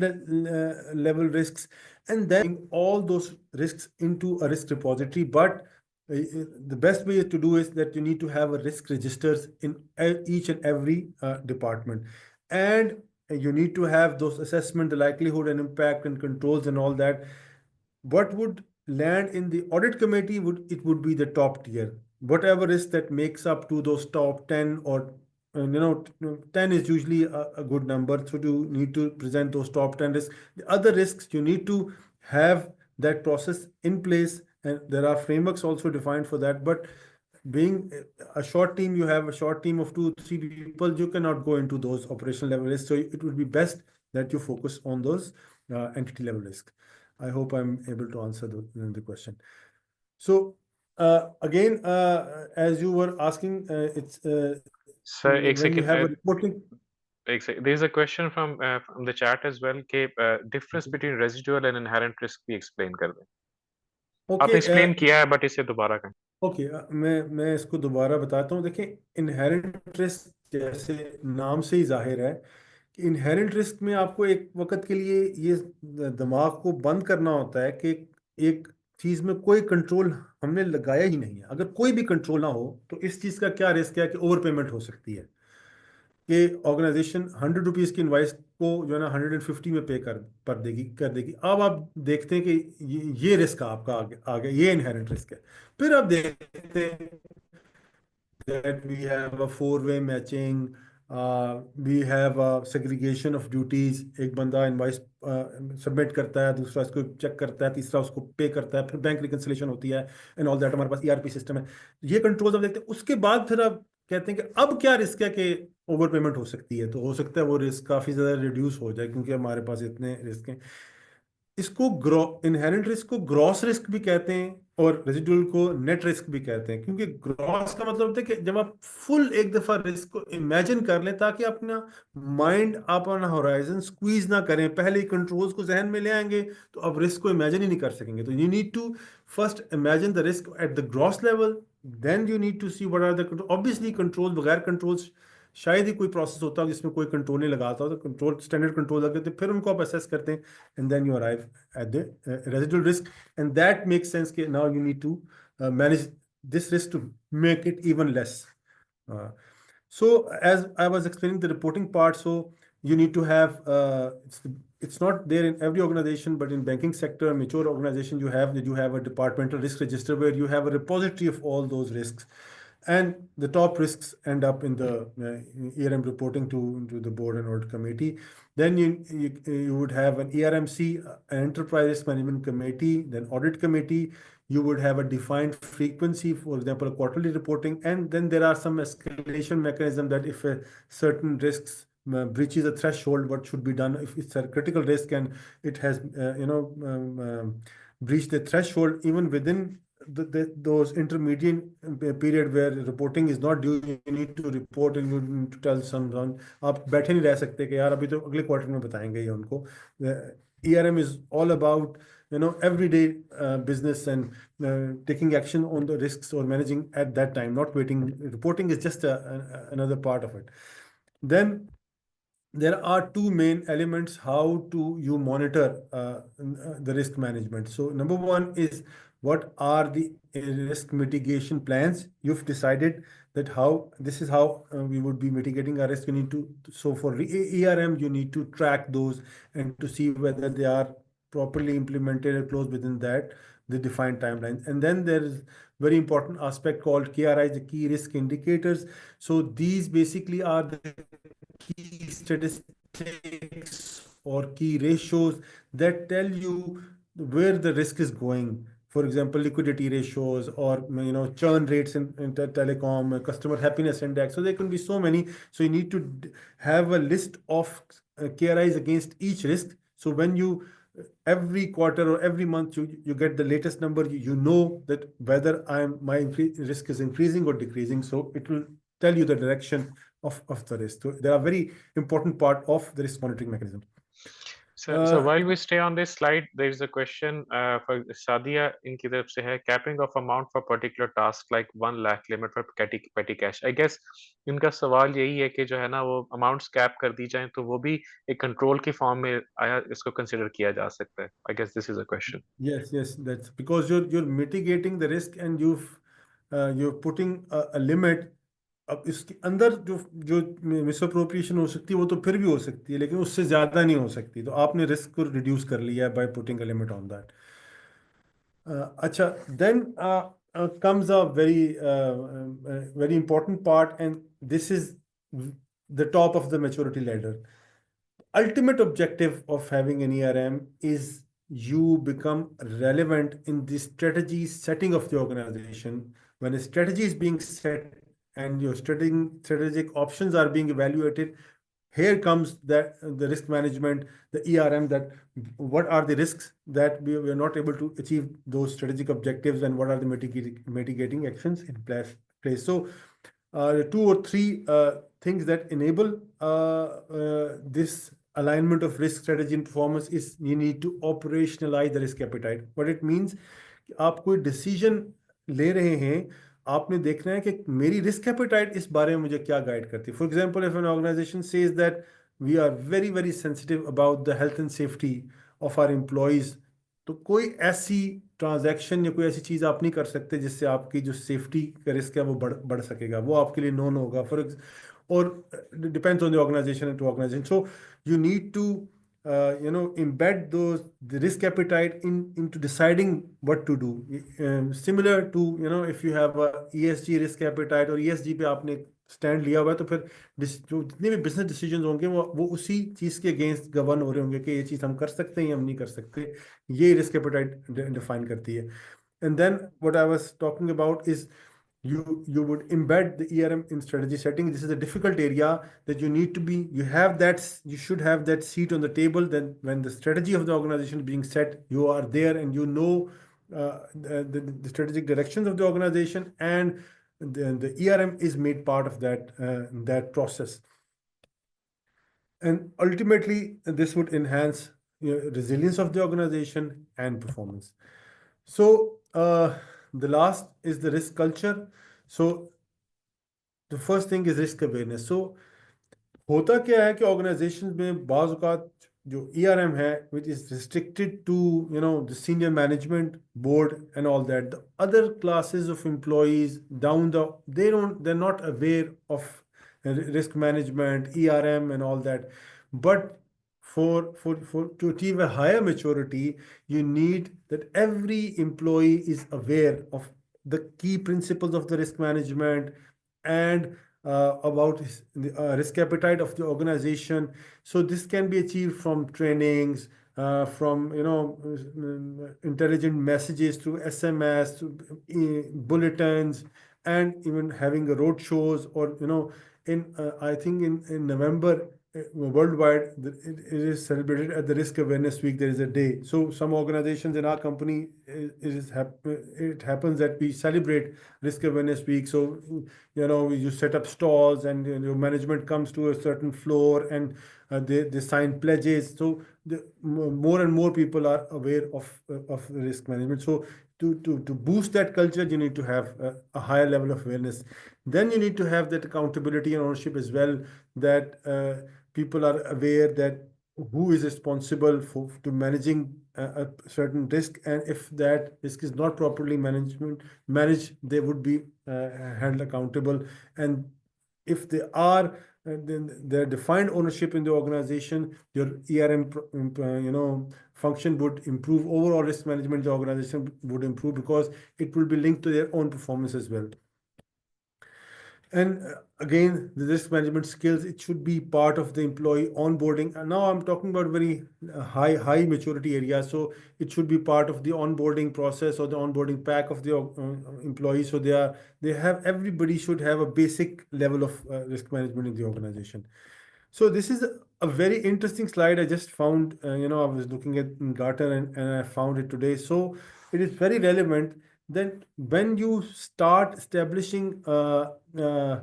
level risks, and then all those risks into a risk repository. But the best way to do is that you need to have a risk registers in each and every department, and you need to have those assessment, the likelihood and impact and controls and all that. What would land in the audit committee would be the top tier. Whatever risk that makes up to those top 10 or 10 is usually a good number. So you need to present those top 10 risks. The other risks, you need to have that process in place, and there are frameworks also defined for that. But being a short team, you have a short team of 2-3 people, you cannot go into those operational level risks. So it would be best that you focus on those entity level risks. I hope I'm able to answer the question. So again, as you were asking, it's Sir, एक when you second. have a reporting. There's a question from the chat as well. कि difference between residual and inherent risk भी explain कर दें. आपने Okay, explain किया है, but इसे दोबारा करें. ओके मैं इसको दोबारा बताता हूँ. देखिए, इनहेरेंट रिस्क जैसे नाम से ही जाहिर है कि इनहेरेंट रिस्क में आपको एक वक्त के लिए ये दिमाग को बंद करना होता है कि एक चीज़ में कोई कंट्रोल हमने लगाया ही नहीं है. अगर कोई भी कंट्रोल ना हो तो इस चीज़ का क्या रिस्क है कि ओवर पेमेंट हो सकती है, कि ऑर्गेनाइजेशन 100 रुपीज़ की इनवाइस को जो है ना 150 में पे कर देगी. अब आप देखते हैं कि ये रिस्क आपका आ गया, ये इनहेरेंट रिस्क है. फिर आप देखते हैं that we have a four-way matching, we have a segregation of duties. एक बंदा इनवाइस सबमिट करता है, दूसरा इसको चेक करता है, तीसरा उसको पे करता है, फिर बैंक रिकंसिलेशन होती है एंड ऑल दैट. हमारे पास ERP सिस्टम है. ये कंट्रोल्स आप देखते हैं. उसके बाद फिर आप कहते हैं कि अब क्या रिस्क है कि ओवर पेमेंट हो सकती है. तो हो सकता है वो रिस्क काफ़ी ज़्यादा रिड्यूस हो जाए क्योंकि हमारे पास इतने रिस्क हैं. इसको इनहेरेंट रिस्क को ग्रॉस रिस्क भी कहते हैं और रेजिडुअल को नेट रिस्क भी कहते हैं, क्योंकि ग्रॉस का मतलब होता है कि जब आप फुल एक दफा रिस्क को इमेजिन कर लें ताकि अपना माइंड अपना होराइजन स्क्वीज ना करें. पहले ही कंट्रोल्स को जहन में ले आएंगे तो अब रिस्क को इमेजिन ही नहीं कर सकेंगे. तो you need to first imagine the risk at the gross level, then you need to see what are the control. Obviously control, बगैर कंट्रोल्स शायद ही कोई प्रोसेस होता है जिसमें कोई कंट्रोल नहीं लगाता हो. तो कंट्रोल स्टैंडर्ड कंट्रोल लगते हैं, फिर उनको आप असेस करते हैं and then you arrive at the residual risk, and that makes sense. Now you need to manage this risk to make it even less. So as I was explaining the reporting part, so you need to have it's not there in every organization, but in banking sector, mature organization, you have a departmental risk register where you have a repository of all those risks. And the top risks end up in the ERM reporting to the board and audit committee. Then you would have an ERMC, an enterprise risk management committee, then audit committee. You would have a defined frequency, for example, a quarterly reporting, and then there are some escalation mechanism that if a certain risks breaches a threshold, what should be done if it's a critical risk and it has breached the threshold, even within those intermediate period where reporting is not due, you need to report and you need to tell someone. आप बैठे नहीं रह सकते कि यार अभी तो अगले क्वार्टर में बताएंगे ये उनको. ERM is all about everyday business and taking action on the risks or managing at that time, not waiting. Reporting is just another part of it. Then there are two main elements how to you monitor the risk management. So number one is what are the risk mitigation plans you've decided that how this is how we would be mitigating our risk. You need to, so for ERM you need to track those and to see whether they are properly implemented or close within that the defined timelines. And then there is very important aspect called KRIs, the key risk indicators. So these basically are the key statistics or key ratios that tell you where the risk is going. For example, liquidity ratios or churn rates in telecom, customer happiness index. So there can be so many. So you need to have a list of KRIs against each risk. So when you every quarter or every month you get the latest number, you know that whether my risk is increasing or decreasing. So it will tell you the direction of the risk. So they are very important part of the risk monitoring mechanism. So while we stay on this slide, there is a question for Sadia इनकी तरफ से है capping of amount for particular task like 1 lakh limit for petty cash. I guess इनका सवाल यही है कि जो है ना वो amounts cap कर दी जाएं तो वो भी एक control की form में आया इसको consider किया जा सकता है. I guess this is a question. Yes, that's because you're mitigating the risk and you're putting a limit. अब इसके अंदर जो मिसअप्रोप्रिएशन हो सकती है वो तो फिर भी हो सकती है, लेकिन उससे ज्यादा नहीं हो सकती. तो आपने रिस्क को रिड्यूस कर लिया by putting a limit on that. अच्छा, then comes a very important part, and this is the top of the maturity ladder. Ultimate objective of having an ERM is you become relevant in the strategy setting of the organization. When a strategy is being set and your strategic options are being evaluated, here comes that the risk management, the ERM, that what are the risks that we are not able to achieve those strategic objectives and what are the mitigating actions in place. So 2 or 3 things that enable this alignment of risk strategy and performance is you need to operationalize the risk appetite. What it means, आप कोई decision ले रहे हैं, आपने देखना है कि मेरी risk appetite इस बारे में मुझे क्या guide करती है. For example, if an organization says that we are very very sensitive about the health and safety of our employees, तो कोई ऐसी ट्रांजैक्शन या कोई ऐसी चीज़ आप नहीं कर सकते जिससे आपकी जो सेफ्टी का रिस्क है वो बढ़ सकेगा. वो आपके लिए नोन होगा. और depends on the organization to organization. So you need to embed the risk appetite into deciding what to do. Similar to if you have a ESG risk appetite और ESG पे आपने स्टैंड लिया हुआ है, तो फिर जो जितने भी बिजनेस डिसीजन होंगे वो उसी चीज़ के अगेंस्ट गवर्न हो रहे होंगे कि ये चीज़ हम कर सकते हैं या हम नहीं कर सकते. ये रिस्क एपेटाइट डिफाइन करती है. And then what I was talking about is you would embed the ERM in strategy setting. This is a difficult area that you need to be, you should have that seat on the table. Then when the strategy of the organization is being set, you are there and you know the strategic directions of the organization, and the ERM is made part of that process. And ultimately, this would enhance resilience of the organization and performance. So the last is the risk culture. So the first thing is risk awareness. So होता क्या है कि organizations में बाज़ औक़ात जो ERM है, which is restricted to the senior management board and all that, the other classes of employees they're not aware of risk management, ERM and all that. But to achieve a higher maturity, you need that every employee is aware of the key principles of the risk management, and about the risk appetite of the organization. So this can be achieved from trainings, from intelligent messages through SMS, through bulletins, and even having a road shows, or in I think in November, worldwide, it is celebrated at the Risk Awareness Week. There is a day. So some organizations in our company, it happens that we celebrate Risk Awareness Week. So you set up stalls, and your management comes to a certain floor, and they sign pledges. So more and more people are aware of risk management. So to boost that culture, you need to have a higher level of awareness. Then you need to have that accountability and ownership as well, that people are aware that who is responsible for to managing a certain risk, and if that risk is not properly managed, they would be held accountable. And if they are, then their defined ownership in the organization, your ERM function would improve. Overall risk management in the organization would improve, because it will be linked to their own performance as well. And again, the risk management skills, it should be part of the employee onboarding. And now I'm talking about very high maturity areas. So it should be part of the onboarding process or the onboarding pack of the employees. So everybody should have a basic level of risk management in the organization. So this is a very interesting slide I just found. I was looking at in Gartner, and I found it today. So it is very relevant that when you start establishing in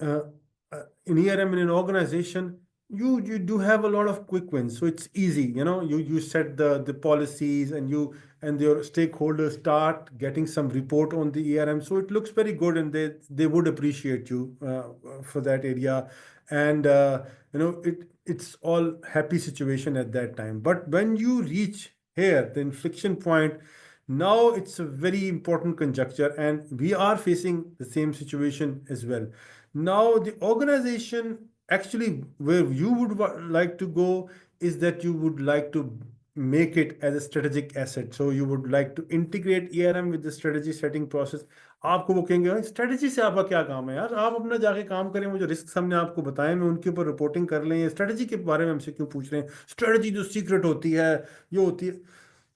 ERM in an organization, you do have a lot of quick wins. So it's easy. You set the policies, and your stakeholders start getting some report on the ERM. So it looks very good, and they would appreciate you for that area. And it's all happy situation at that time. But when you reach here, the inflection point, now it's a very important conjuncture, and we are facing the same situation as well. Now, the organization, actually, where you would like to go is that you would like to make it as a strategic asset. So you would like to integrate ERM with the strategy setting process. आपको वो कहेंगे strategy से आपका क्या काम है यार, आप अपना जाके काम करें, मुझे रिस्क हमने आपको बताए, मैं उनके ऊपर रिपोर्टिंग कर लें, स्ट्रेटजी के बारे में हमसे क्यों पूछ रहे हैं, स्ट्रेटजी जो सीक्रेट होती है, ये होती है।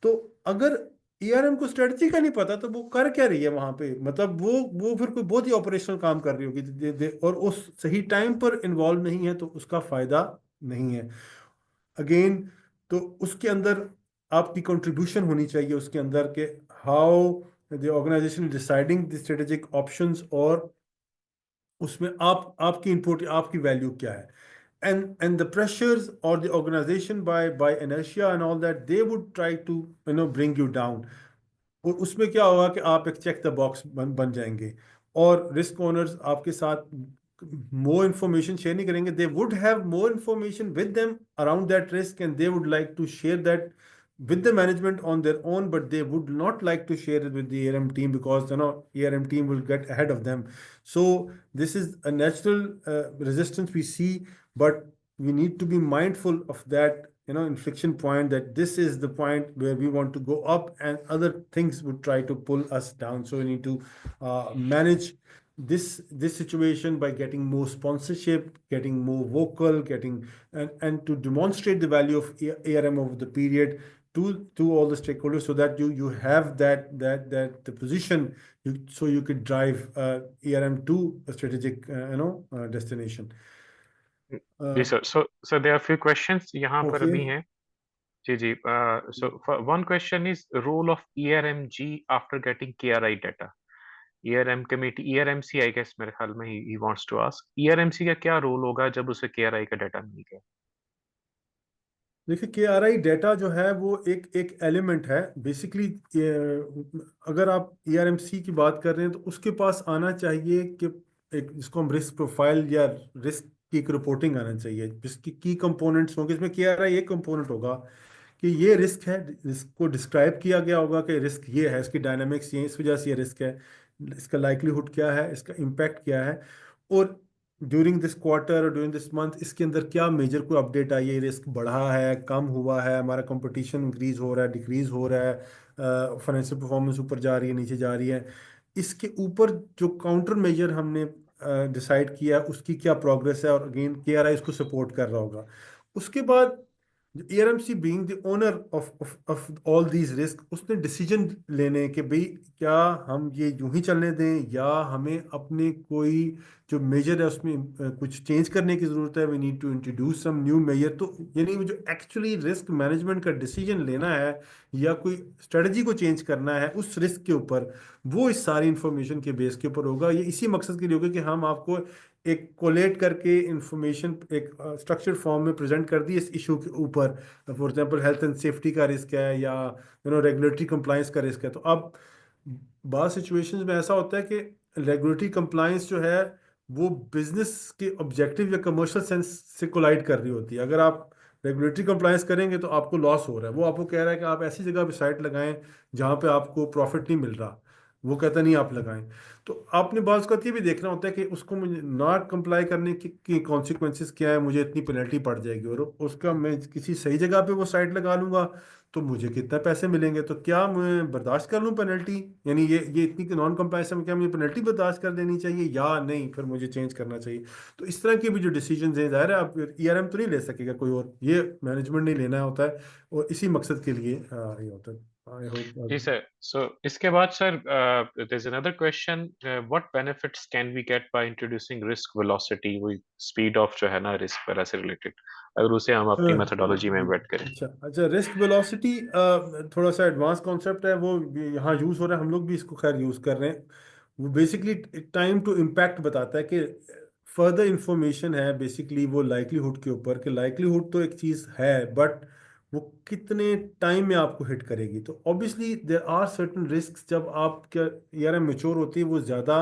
तो अगर ERM को स्ट्रेटजी का नहीं पता, तो वो कर क्या रही है वहां पे, मतलब वो फिर कोई बहुत ही ऑपरेशनल काम कर रही होगी, और उस सही टाइम पर इन्वॉल्व नहीं है, तो उसका फायदा नहीं है। अगेन, तो उसके अंदर आपकी कंट्रीब्यूशन होनी चाहिए उसके अंदर के how the organisation deciding the strategic options, और उसमें आपकी इनपुट, आपकी वैल्यू क्या है, and the pressures or the organization by inertia and all that, they would try to bring you down. और उसमें क्या होगा कि आप एक चेक द बॉक्स बन जाएंगे, और रिस्क ओनर्स आपके साथ मोर इन्फॉर्मेशन शेयर नहीं करेंगे. They would have more information with them around that risk, and they would like to share that with the management on their own, but they would not like to share it with the ERM team, because ERM team will get ahead of them. So this is a natural resistance we see, but we need to be mindful of that inflection point, that this is the point where we want to go up, and other things would try to pull us down. So we need to manage this situation by getting more sponsorship, getting more vocal, and to demonstrate the value of ARM over the period to all the stakeholders, so that you have that the position, so you could drive ARM to a strategic destination. जी sir. So there are a few questions यहाँ पर Okay. अभी हैं. जी. So one question is role of ERMG after getting KRI data. ERM committee, ERMC, I guess मेरे ख्याल में he wants to ask. ERMC का क्या रोल होगा जब उसे KRI का डाटा मिल गया? देखिए, KRI डेटा जो है वो एक एलिमेंट है बेसिकली. अगर आप ERMC की बात कर रहे हैं, तो उसके पास आना चाहिए कि एक जिसको हम रिस्क प्रोफाइल या रिस्क की एक रिपोर्टिंग आना चाहिए, जिसकी की कंपोनेंट्स होंगे. इसमें KRI एक कंपोनेंट होगा कि ये रिस्क है, रिस्क को डिस्क्राइब किया गया होगा कि रिस्क ये है, इसकी डायनामिक्स ये, इस वजह से ये रिस्क है, इसका लाइक्लीहुड क्या है, इसका इम्पैक्ट क्या है, और ड्यूरिंग दिस क्वार्टर और ड्यूरिंग दिस मंथ इसके अंदर क्या मेजर कोई अपडेट आई है, रिस्क बढ़ा है, कम हुआ है, हमारा कंपटीशन इंक्रीज हो रहा है, डिक्रीज हो रहा है, फाइनेंशियल परफॉर्मेंस ऊपर जा रही है, नीचे जा रही है। इसके ऊपर जो काउंटर मेजर हमने डिसाइड किया उसकी क्या प्रोग्रेस है, और अगेन केआरआई इसको सपोर्ट कर रहा होगा। उसके बाद ARMC being the owner of all these risk, उसने डिसीजन लेने कि भाई क्या हम ये यूं ही चलने दें या हमें अपने कोई जो मेजर है उसमें कुछ चेंज करने की ज़रूरत है, we need to introduce some new measure. तो यानी वो जो एक्चुअली रिस्क मैनेजमेंट का डिसीजन लेना है या कोई स्ट्रेटजी को चेंज करना है उस रिस्क के ऊपर, वो इस सारी इंफॉर्मेशन के बेस के ऊपर होगा। ये इसी मकसद के लिए होगा कि हम आपको एक कोलेट करके इंफॉर्मेशन एक स्ट्रक्चर्ड फॉर्म में प्रेजेंट कर दी इस इशू के ऊपर। For example health and safety का रिस्क है या रेगुलेटरी कंप्लायंस का रिस्क है। तो अब बाद सिचुएशंस में ऐसा होता है कि रेगुलेटरी कंप्लायंस जो है वो बिजनेस के ऑब्जेक्टिव या कमर्शियल सेंस से कोलाइड कर रही होती है। अगर आप रेगुलेटरी कंप्लायंस करेंगे तो आपको लॉस हो रहा है, वो आपको कह रहा है कि आप ऐसी जगह पे साइट लगाएं जहां पे आपको प्रॉफिट नहीं मिल रहा, वो कहता नहीं आप लगाएं। तो आपने बात ये भी देखना होता है कि उसको मुझे नॉट कंप्लाई करने की कॉन्सिक्वेंसेस क्या है, मुझे इतनी पेनल्टी पड़ जाएगी, और उसका मैं किसी सही जगह पे वो साइट लगा लूंगा तो मुझे कितना पैसे मिलेंगे, तो क्या मैं बर्दाश्त कर लूँ पेनल्टी, यानी ये इतनी नॉन कंप्लायंस में क्या मुझे पेनल्टी बर्दाश्त कर देनी चाहिए या नहीं, फिर मुझे चेंज करना चाहिए। तो इस तरह के भी जो डिसीजन है, जाहिर है आप ईआरएम तो नहीं ले सकेगा कोई और, ये मैनेजमेंट नहीं लेना होता है, और इसी मकसद के लिए ये होता है। आई जी होप। सर, सो इसके बाद sir there is another question, what benefits can we get by introducing risk velocity, वो स्पीड ऑफ जो है ना रिस्क वगैरह से रिलेटेड, अगर उसे हम अपनी मेथोडोलॉजी में ऐड करें। अच्छा अच्छा, रिस्क वेलोसिटी थोड़ा सा एडवांस कॉन्सेप्ट है, वो यहाँ यूज़ हो रहा है, हम लोग भी इसको खैर यूज़ कर रहे हैं। वो बेसिकली टाइम टू इम्पैक्ट बताता है कि फर्दर इंफॉर्मेशन है बेसिकली वो लाइकलीहुड के ऊपर, कि लाइकलीहुड तो एक चीज़ है बट वो कितने टाइम में आपको हिट करेगी। तो obviously there are certain risk, जब आप क्या यार मेच्योर होती है वो ज़्यादा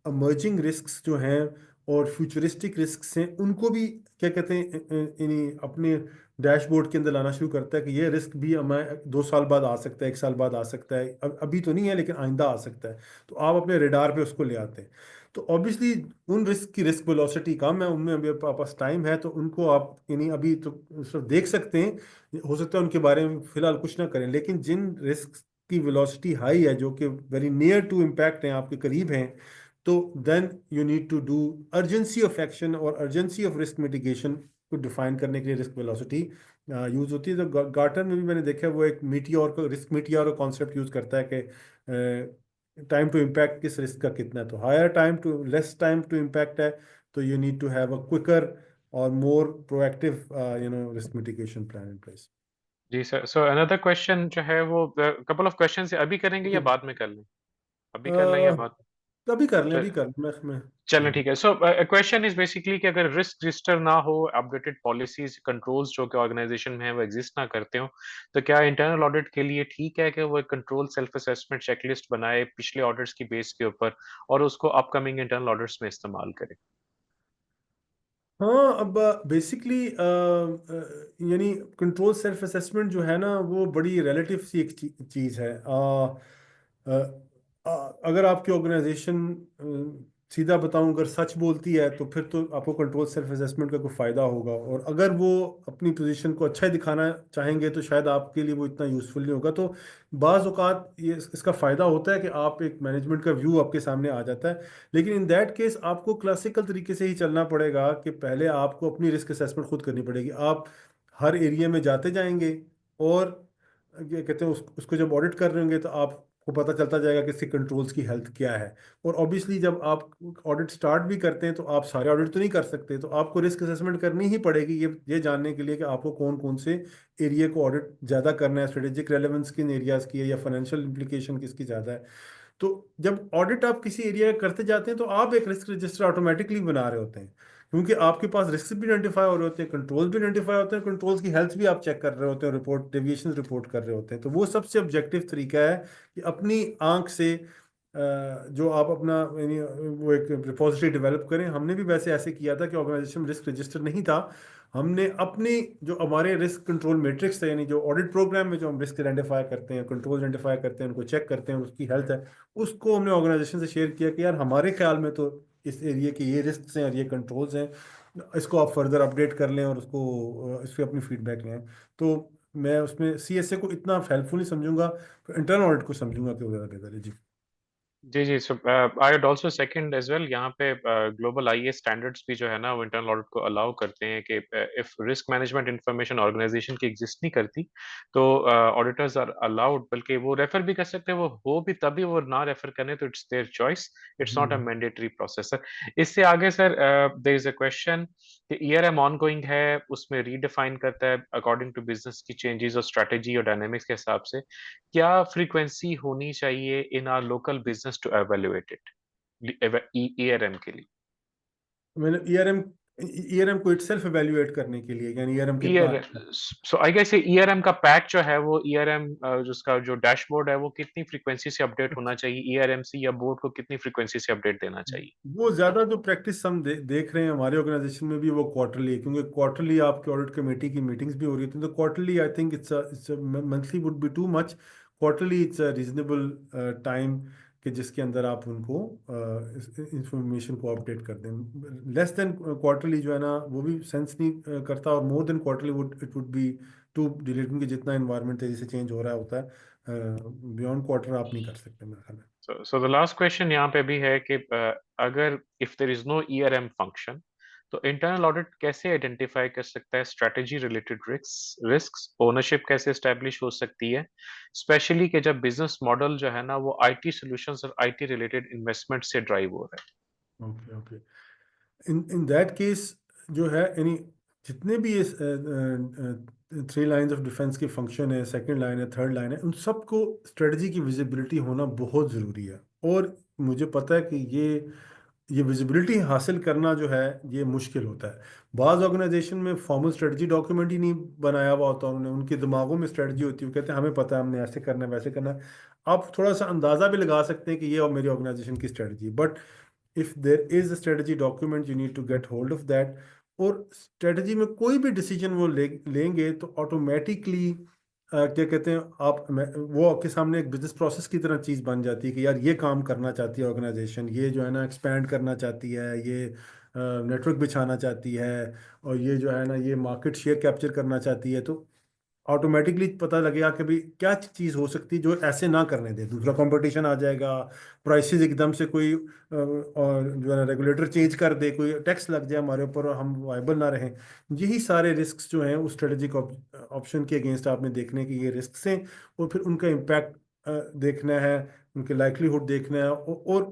अमर्जिंग रिस्क जो हैं और फ्यूचरिस्टिक रिस्क हैं उनको भी क्या कहते हैं यानी अपने डैशबोर्ड के अंदर लाना शुरू करता है कि ये रिस्क भी हमें 2 साल बाद आ सकता है, 1 साल बाद आ सकता है, अभी तो नहीं है लेकिन आइंदा आ सकता है। तो आप अपने रेडार पे उसको ले आते हैं। तो ऑब्वियसली उन रिस्क की रिस्क वेलोसिटी कम है, उनमें अभी आपके पास टाइम है, तो उनको आप यानी अभी तो सिर्फ देख सकते हैं, हो सकता है उनके बारे में फिलहाल कुछ ना करें। लेकिन जिन रिस्क की वेलोसिटी हाई है, जो कि वेरी नियर टू इम्पैक्ट हैं, आपके करीब हैं, तो then you need to do urgency of action और अर्जेंसी ऑफ रिस्क मिटिगेशन को डिफाइन करने के लिए रिस्क वेलोसिटी यूज होती है। तो गार्टनर में भी मैंने देखा है वो एक मीटियोर का रिस्क मीटियोर का कॉन्सेप्ट यूज करता है कि टाइम टू इम्पैक्ट किस रिस्क का कितना है। तो higher time to less time to impact है तो you need to have a quicker और more proactive risk mitigation plan in place. जी सर, सो अनदर क्वेश्चन जो है वो कपल ऑफ क्वेश्चन अभी करेंगे या बाद में कर लें? अभी कर लें या बाद अभी कर लें, में? अभी कर लें, मैं चलें ठीक है। सो क्वेश्चन इज बेसिकली कि अगर रिस्क रजिस्टर ना हो, अपडेटेड पॉलिसीज कंट्रोल्स जो कि ऑर्गेनाइजेशन में है वो एग्जिस्ट ना करते हो, तो क्या इंटरनल ऑडिट के लिए ठीक है कि वो एक कंट्रोल सेल्फ असेसमेंट चेकलिस्ट बनाए पिछले ऑडिट्स की बेस के ऊपर और उसको अपकमिंग इंटरनल ऑडिट्स में इस्तेमाल करे? हाँ, अब बेसिकली यानी कंट्रोल सेल्फ असेसमेंट जो है ना वो बड़ी रिलेटिव सी एक चीज़ है। अगर आपकी ऑर्गेनाइजेशन सीधा बताऊं अगर सच बोलती है तो फिर तो आपको कंट्रोल सेल्फ असेसमेंट का कोई फ़ायदा होगा, और अगर वो अपनी पोजीशन को अच्छा ही दिखाना चाहेंगे तो शायद आपके लिए वो इतना यूज़फुल नहीं होगा। तो बाज़ औक़ात ये इसका फ़ायदा होता है कि आप एक मैनेजमेंट का व्यू आपके सामने आ जाता है। लेकिन इन दैट केस आपको क्लासिकल तरीके से ही चलना पड़ेगा कि पहले आपको अपनी रिस्क असेसमेंट खुद करनी पड़ेगी। आप हर एरिया में जाते जाएंगे और ये कहते हैं उसको जब ऑडिट कर रहे होंगे तो आपको पता चलता जाएगा कि इसके कंट्रोल्स की हेल्थ क्या है। और ऑब्वियसली जब आप ऑडिट स्टार्ट भी करते हैं तो आप सारे ऑडिट तो नहीं कर सकते, तो आपको रिस्क असेसमेंट करनी ही पड़ेगी ये जानने के लिए कि आपको कौन कौन से एरिया को ऑडिट ज़्यादा करना है, स्ट्रेटेजिक रेलेवेंस किन एरियाज़ की है या फाइनेंशियल इंप्लीकेशन किसकी ज़्यादा है। तो जब ऑडिट आप किसी एरिया का करते जाते हैं तो आप एक रिस्क रजिस्टर ऑटोमेटिकली बना रहे होते हैं, क्योंकि आपके पास रिस्क भी आइडेंटिफाई हो रहे होते हैं, कंट्रोल्स भी आइडेंटिफाई होते हैं, कंट्रोल्स की हेल्थ भी आप चेक कर रहे होते हैं, रिपोर्ट डेविएशन रिपोर्ट कर रहे होते हैं। तो वो सबसे ऑब्जेक्टिव तरीका है कि अपनी आंख से जो आप अपना यानी वो एक रिपोजिटरी डेवलप करें। हमने भी वैसे ऐसे किया था कि ऑर्गेनाइजेशन रिस्क रजिस्टर नहीं था, हमने अपनी जो हमारे रिस्क कंट्रोल मैट्रिक्स है यानी जो ऑडिट प्रोग्राम में जो हम रिस्क आइडेंटिफाई करते हैं, कंट्रोल आइडेंटिफाई करते हैं, उनको चेक करते हैं, उसकी हेल्थ है, उसको हमने ऑर्गेनाइजेशन से शेयर किया कि यार हमारे ख्याल में तो इस एरिया के ये रिस्क हैं और ये कंट्रोल्स हैं, इसको आप फर्दर अपडेट कर लें और उसको इस पर अपनी फीडबैक लें। तो मैं उसमें CSA को इतना हेल्पफुल नहीं समझूंगा, इंटरनल ऑडिट को समझूंगा कि वो ज़्यादा बेहतर है। जी जी, जी। So I would also second as well, यहाँ पे ग्लोबल आईएएस स्टैंडर्ड्स भी जो है ना वो इंटरनल ऑडिट को अलाउ करते हैं कि if risk management information organisation की एग्जिस्ट नहीं करती, तो ऑडिटर्स आर अलाउड, बल्कि वो रेफर भी कर सकते हैं, वो हो भी तभी वो ना रेफर करें तो it's their choice, it's not a hmm. Mandatory process sir. इससे आगे sir there is a question कि ईआरएम ऑनगोइंग है, उसमें रीडिफाइन करता है अकॉर्डिंग टू बिज़नेस की चेंजेस और स्ट्रैटेजी और डायनामिक्स के हिसाब से। क्या फ्रीक्वेंसी होनी चाहिए in our local business to evaluate it ERM के लिए? मैंने ईआरएम को इटसेल्फ एवेल्युएट करने के लिए, यानी ईआरएम कितना अच्छा है। सो आई गेस ईआरएम का पैक जो है वो ईआरएम जिसका जो डैशबोर्ड है वो कितनी फ्रीक्वेंसी से अपडेट होना चाहिए, ईआरएमसी या बोर्ड को कितनी फ्रीक्वेंसी से अपडेट देना चाहिए? वो ज्यादा जो प्रैक्टिस हम देख रहे हैं हमारे ऑर्गेनाइजेशन में भी, वो क्वार्टरली है, क्योंकि क्वार्टरली आपके ऑडिट कमेटी की मीटिंग्स भी हो रही थी। तो quarterly I think it's monthly would be too much, quarterly it's a reasonable time कि जिसके अंदर आप उनको इंफॉर्मेशन को अपडेट कर दें। लेस देन क्वार्टरली जो है ना वो भी सेंस नहीं करता, और more than quarterly would be too delete, क्योंकि जितना इन्वायरमेंट तेजी से चेंज हो रहा होता है, बियॉन्ड क्वार्टर आप नहीं कर सकते मेरे ख्याल में। सो द लास्ट क्वेश्चन यहाँ पे भी है कि अगर if there is no ERM function, तो इंटरनल ऑडिट कैसे आइडेंटिफाई कर सकता है स्ट्रेटजी रिलेटेड रिस्क्स, ओनरशिप कैसे एस्टेब्लिश हो सकती है, स्पेशली कि जब बिजनेस मॉडल जो है ना वो आईटी सॉल्यूशंस और आईटी रिलेटेड इन्वेस्टमेंट से ड्राइव हो रहा है? Okay okay. In that case जो है, यानी जितने भी ये 3 लाइन्स ऑफ डिफेंस के फंक्शन है, सेकंड लाइन है, थर्ड लाइन है, उन सबको स्ट्रेटजी की विजिबिलिटी होना बहुत ज़रूरी है। और मुझे पता है कि ये विजिबिलिटी हासिल करना जो है ये मुश्किल होता है। बाज़ ऑर्गेनाइजेशन में फॉर्मल स्ट्रेटजी डॉक्यूमेंट ही नहीं बनाया हुआ होता, उन्होंने, उनके दिमागों में स्ट्रेटजी होती है, वो कहते हैं हमें पता है हमने ऐसे करना है वैसे करना है। आप थोड़ा सा अंदाज़ा भी लगा सकते हैं कि ये और मेरी ऑर्गेनाइजेशन की strategy, but if there is a strategy document you need to get hold of that। और स्ट्रेटजी में कोई भी डिसीजन वो लेंगे तो ऑटोमेटिकली क्या कहते हैं आप, वो आपके सामने एक बिजनेस प्रोसेस की तरह चीज़ बन जाती है कि यार ये काम करना चाहती है ऑर्गेनाइजेशन, ये जो है ना एक्सपैंड करना चाहती है, ये नेटवर्क बिछाना चाहती है, और ये जो है ना ये मार्केट शेयर कैप्चर करना चाहती है। तो ऑटोमेटिकली पता लगेगा कि भाई क्या चीज़ हो सकती है जो ऐसे ना करने दे, दूसरा कंपटीशन आ जाएगा, प्राइसेस एकदम से कोई और जो है रेगुलेटर चेंज कर दे, कोई टैक्स लग जाए हमारे ऊपर और हम वाइबल ना रहें। यही सारे रिस्क्स जो हैं उस स्ट्रेटेजिक ऑप्शन के अगेंस्ट आपने देखने की ये रिस्क्स हैं, और फिर उनका इम्पैक्ट देखना है, उनके लाइक्लीहुड देखना है, और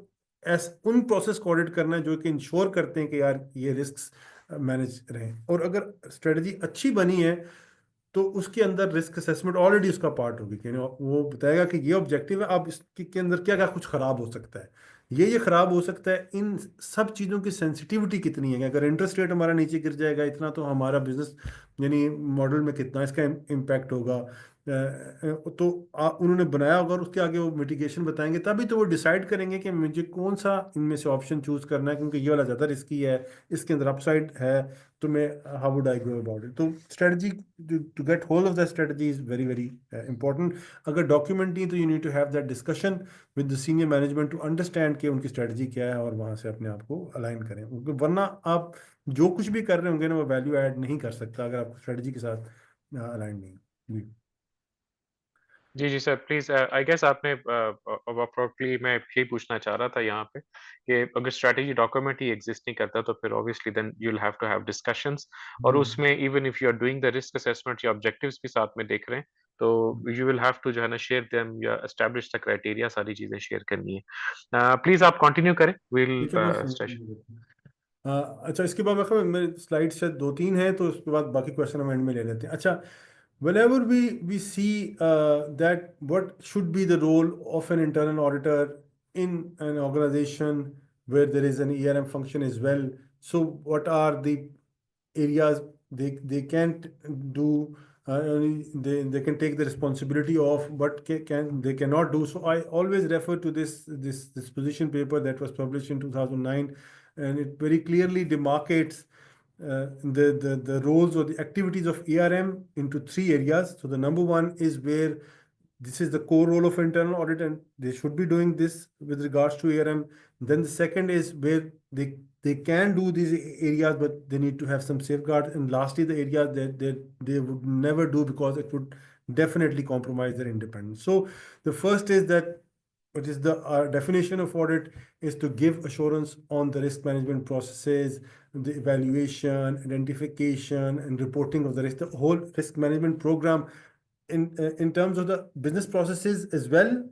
उन प्रोसेस को ऑडिट करना है जो कि इंश्योर करते हैं कि यार ये रिस्क्स मैनेज रहें। और अगर स्ट्रेटजी अच्छी बनी है तो उसके अंदर रिस्क असेसमेंट ऑलरेडी उसका पार्ट होगी, कि वो बताएगा कि ये ऑब्जेक्टिव है, अब इसके के अंदर क्या क्या कुछ खराब हो सकता है, ये खराब हो सकता है, इन सब चीज़ों की सेंसिटिविटी कितनी है, अगर इंटरेस्ट रेट हमारा नीचे गिर जाएगा इतना तो हमारा बिजनेस यानी मॉडल में कितना इसका इम्पैक्ट होगा। तो उन्होंने बनाया होगा और उसके आगे वो मिटिगेशन बताएंगे, तभी तो वो डिसाइड करेंगे कि मुझे कौन सा इनमें से ऑप्शन चूज करना है, क्योंकि ये वाला ज़्यादा रिस्की है, इसके अंदर अपसाइड है, तो मैं how would I go about it. तो strategy, to get hold of the strategy is very very important. अगर डॉक्यूमेंट नहीं तो you need to have that discussion with the senior management to understand कि उनकी strategy क्या है, और वहाँ से अपने आप को अलाइन करें, क्योंकि वरना आप जो कुछ भी कर रहे होंगे ना वो वैल्यू ऐड नहीं कर सकता अगर आप स्ट्रेटजी के साथ अलाइन नहीं। जी जी, जी सर, प्लीज़ आई गेस आपने अप्रोप्रिएटली मैं यही पूछना चाह रहा था यहाँ पे कि अगर स्ट्रैटेजी डॉक्यूमेंट ही एग्ज़िस्ट नहीं करता तो फिर obviously then you will have to have discussions, और जी उसमें even if you are doing the risk assessment या ऑब्जेक्टिव्स भी साथ में देख रहे हैं, तो यू विल हैव टू जो है ना शेयर देम या एस्टैब्लिश द क्राइटेरिया, सारी चीज़ें शेयर करनी है। प्लीज़ आप कंटिन्यू करें, वी विल ठीक है, मैं स्टेश अच्छा, इसके बाद मेरे स्लाइड शायद 2-3 हैं, तो उसके बाद बाकी क्वेश्चन हम एंड में ले लेते हैं। अच्छा, whenever we see that what should be the role of an internal auditor in an organization where there is an ERM function as well, so what are the areas they can't do, they can take the responsibility of, but they cannot do. So I always refer to this position paper that was published in 2009, and it very clearly demarcates the roles or the activities of ERM into 3 areas. So the number one is where this is the core role of internal audit, and they should be doing this with regards to ARM. Then the second is where they can do these areas, but they need to have some safeguards. And lastly, the areas that they would never do because it would definitely compromise their independence. So the first is that what is the definition of audit is to give assurance on the risk management processes, the evaluation, identification, and reporting of the risk, the whole risk management program in terms of the business processes as well,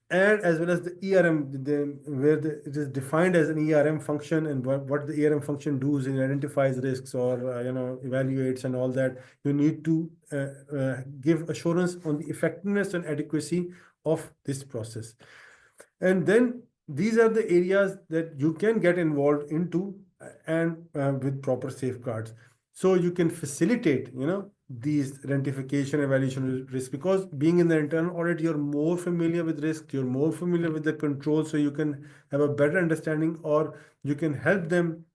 and as well as the ERM, where it is defined as an ERM function, and what the ERM function does and identifies risks or evaluates and all that. You need to give assurance on the effectiveness and adequacy of this process. And then these are the areas that you can get involved into and with proper safeguards. So you can facilitate, these identification, evaluation risk, because being in the internal audit, you're more familiar with risk, you're more familiar with the control, so you can have a better understanding, or you can help them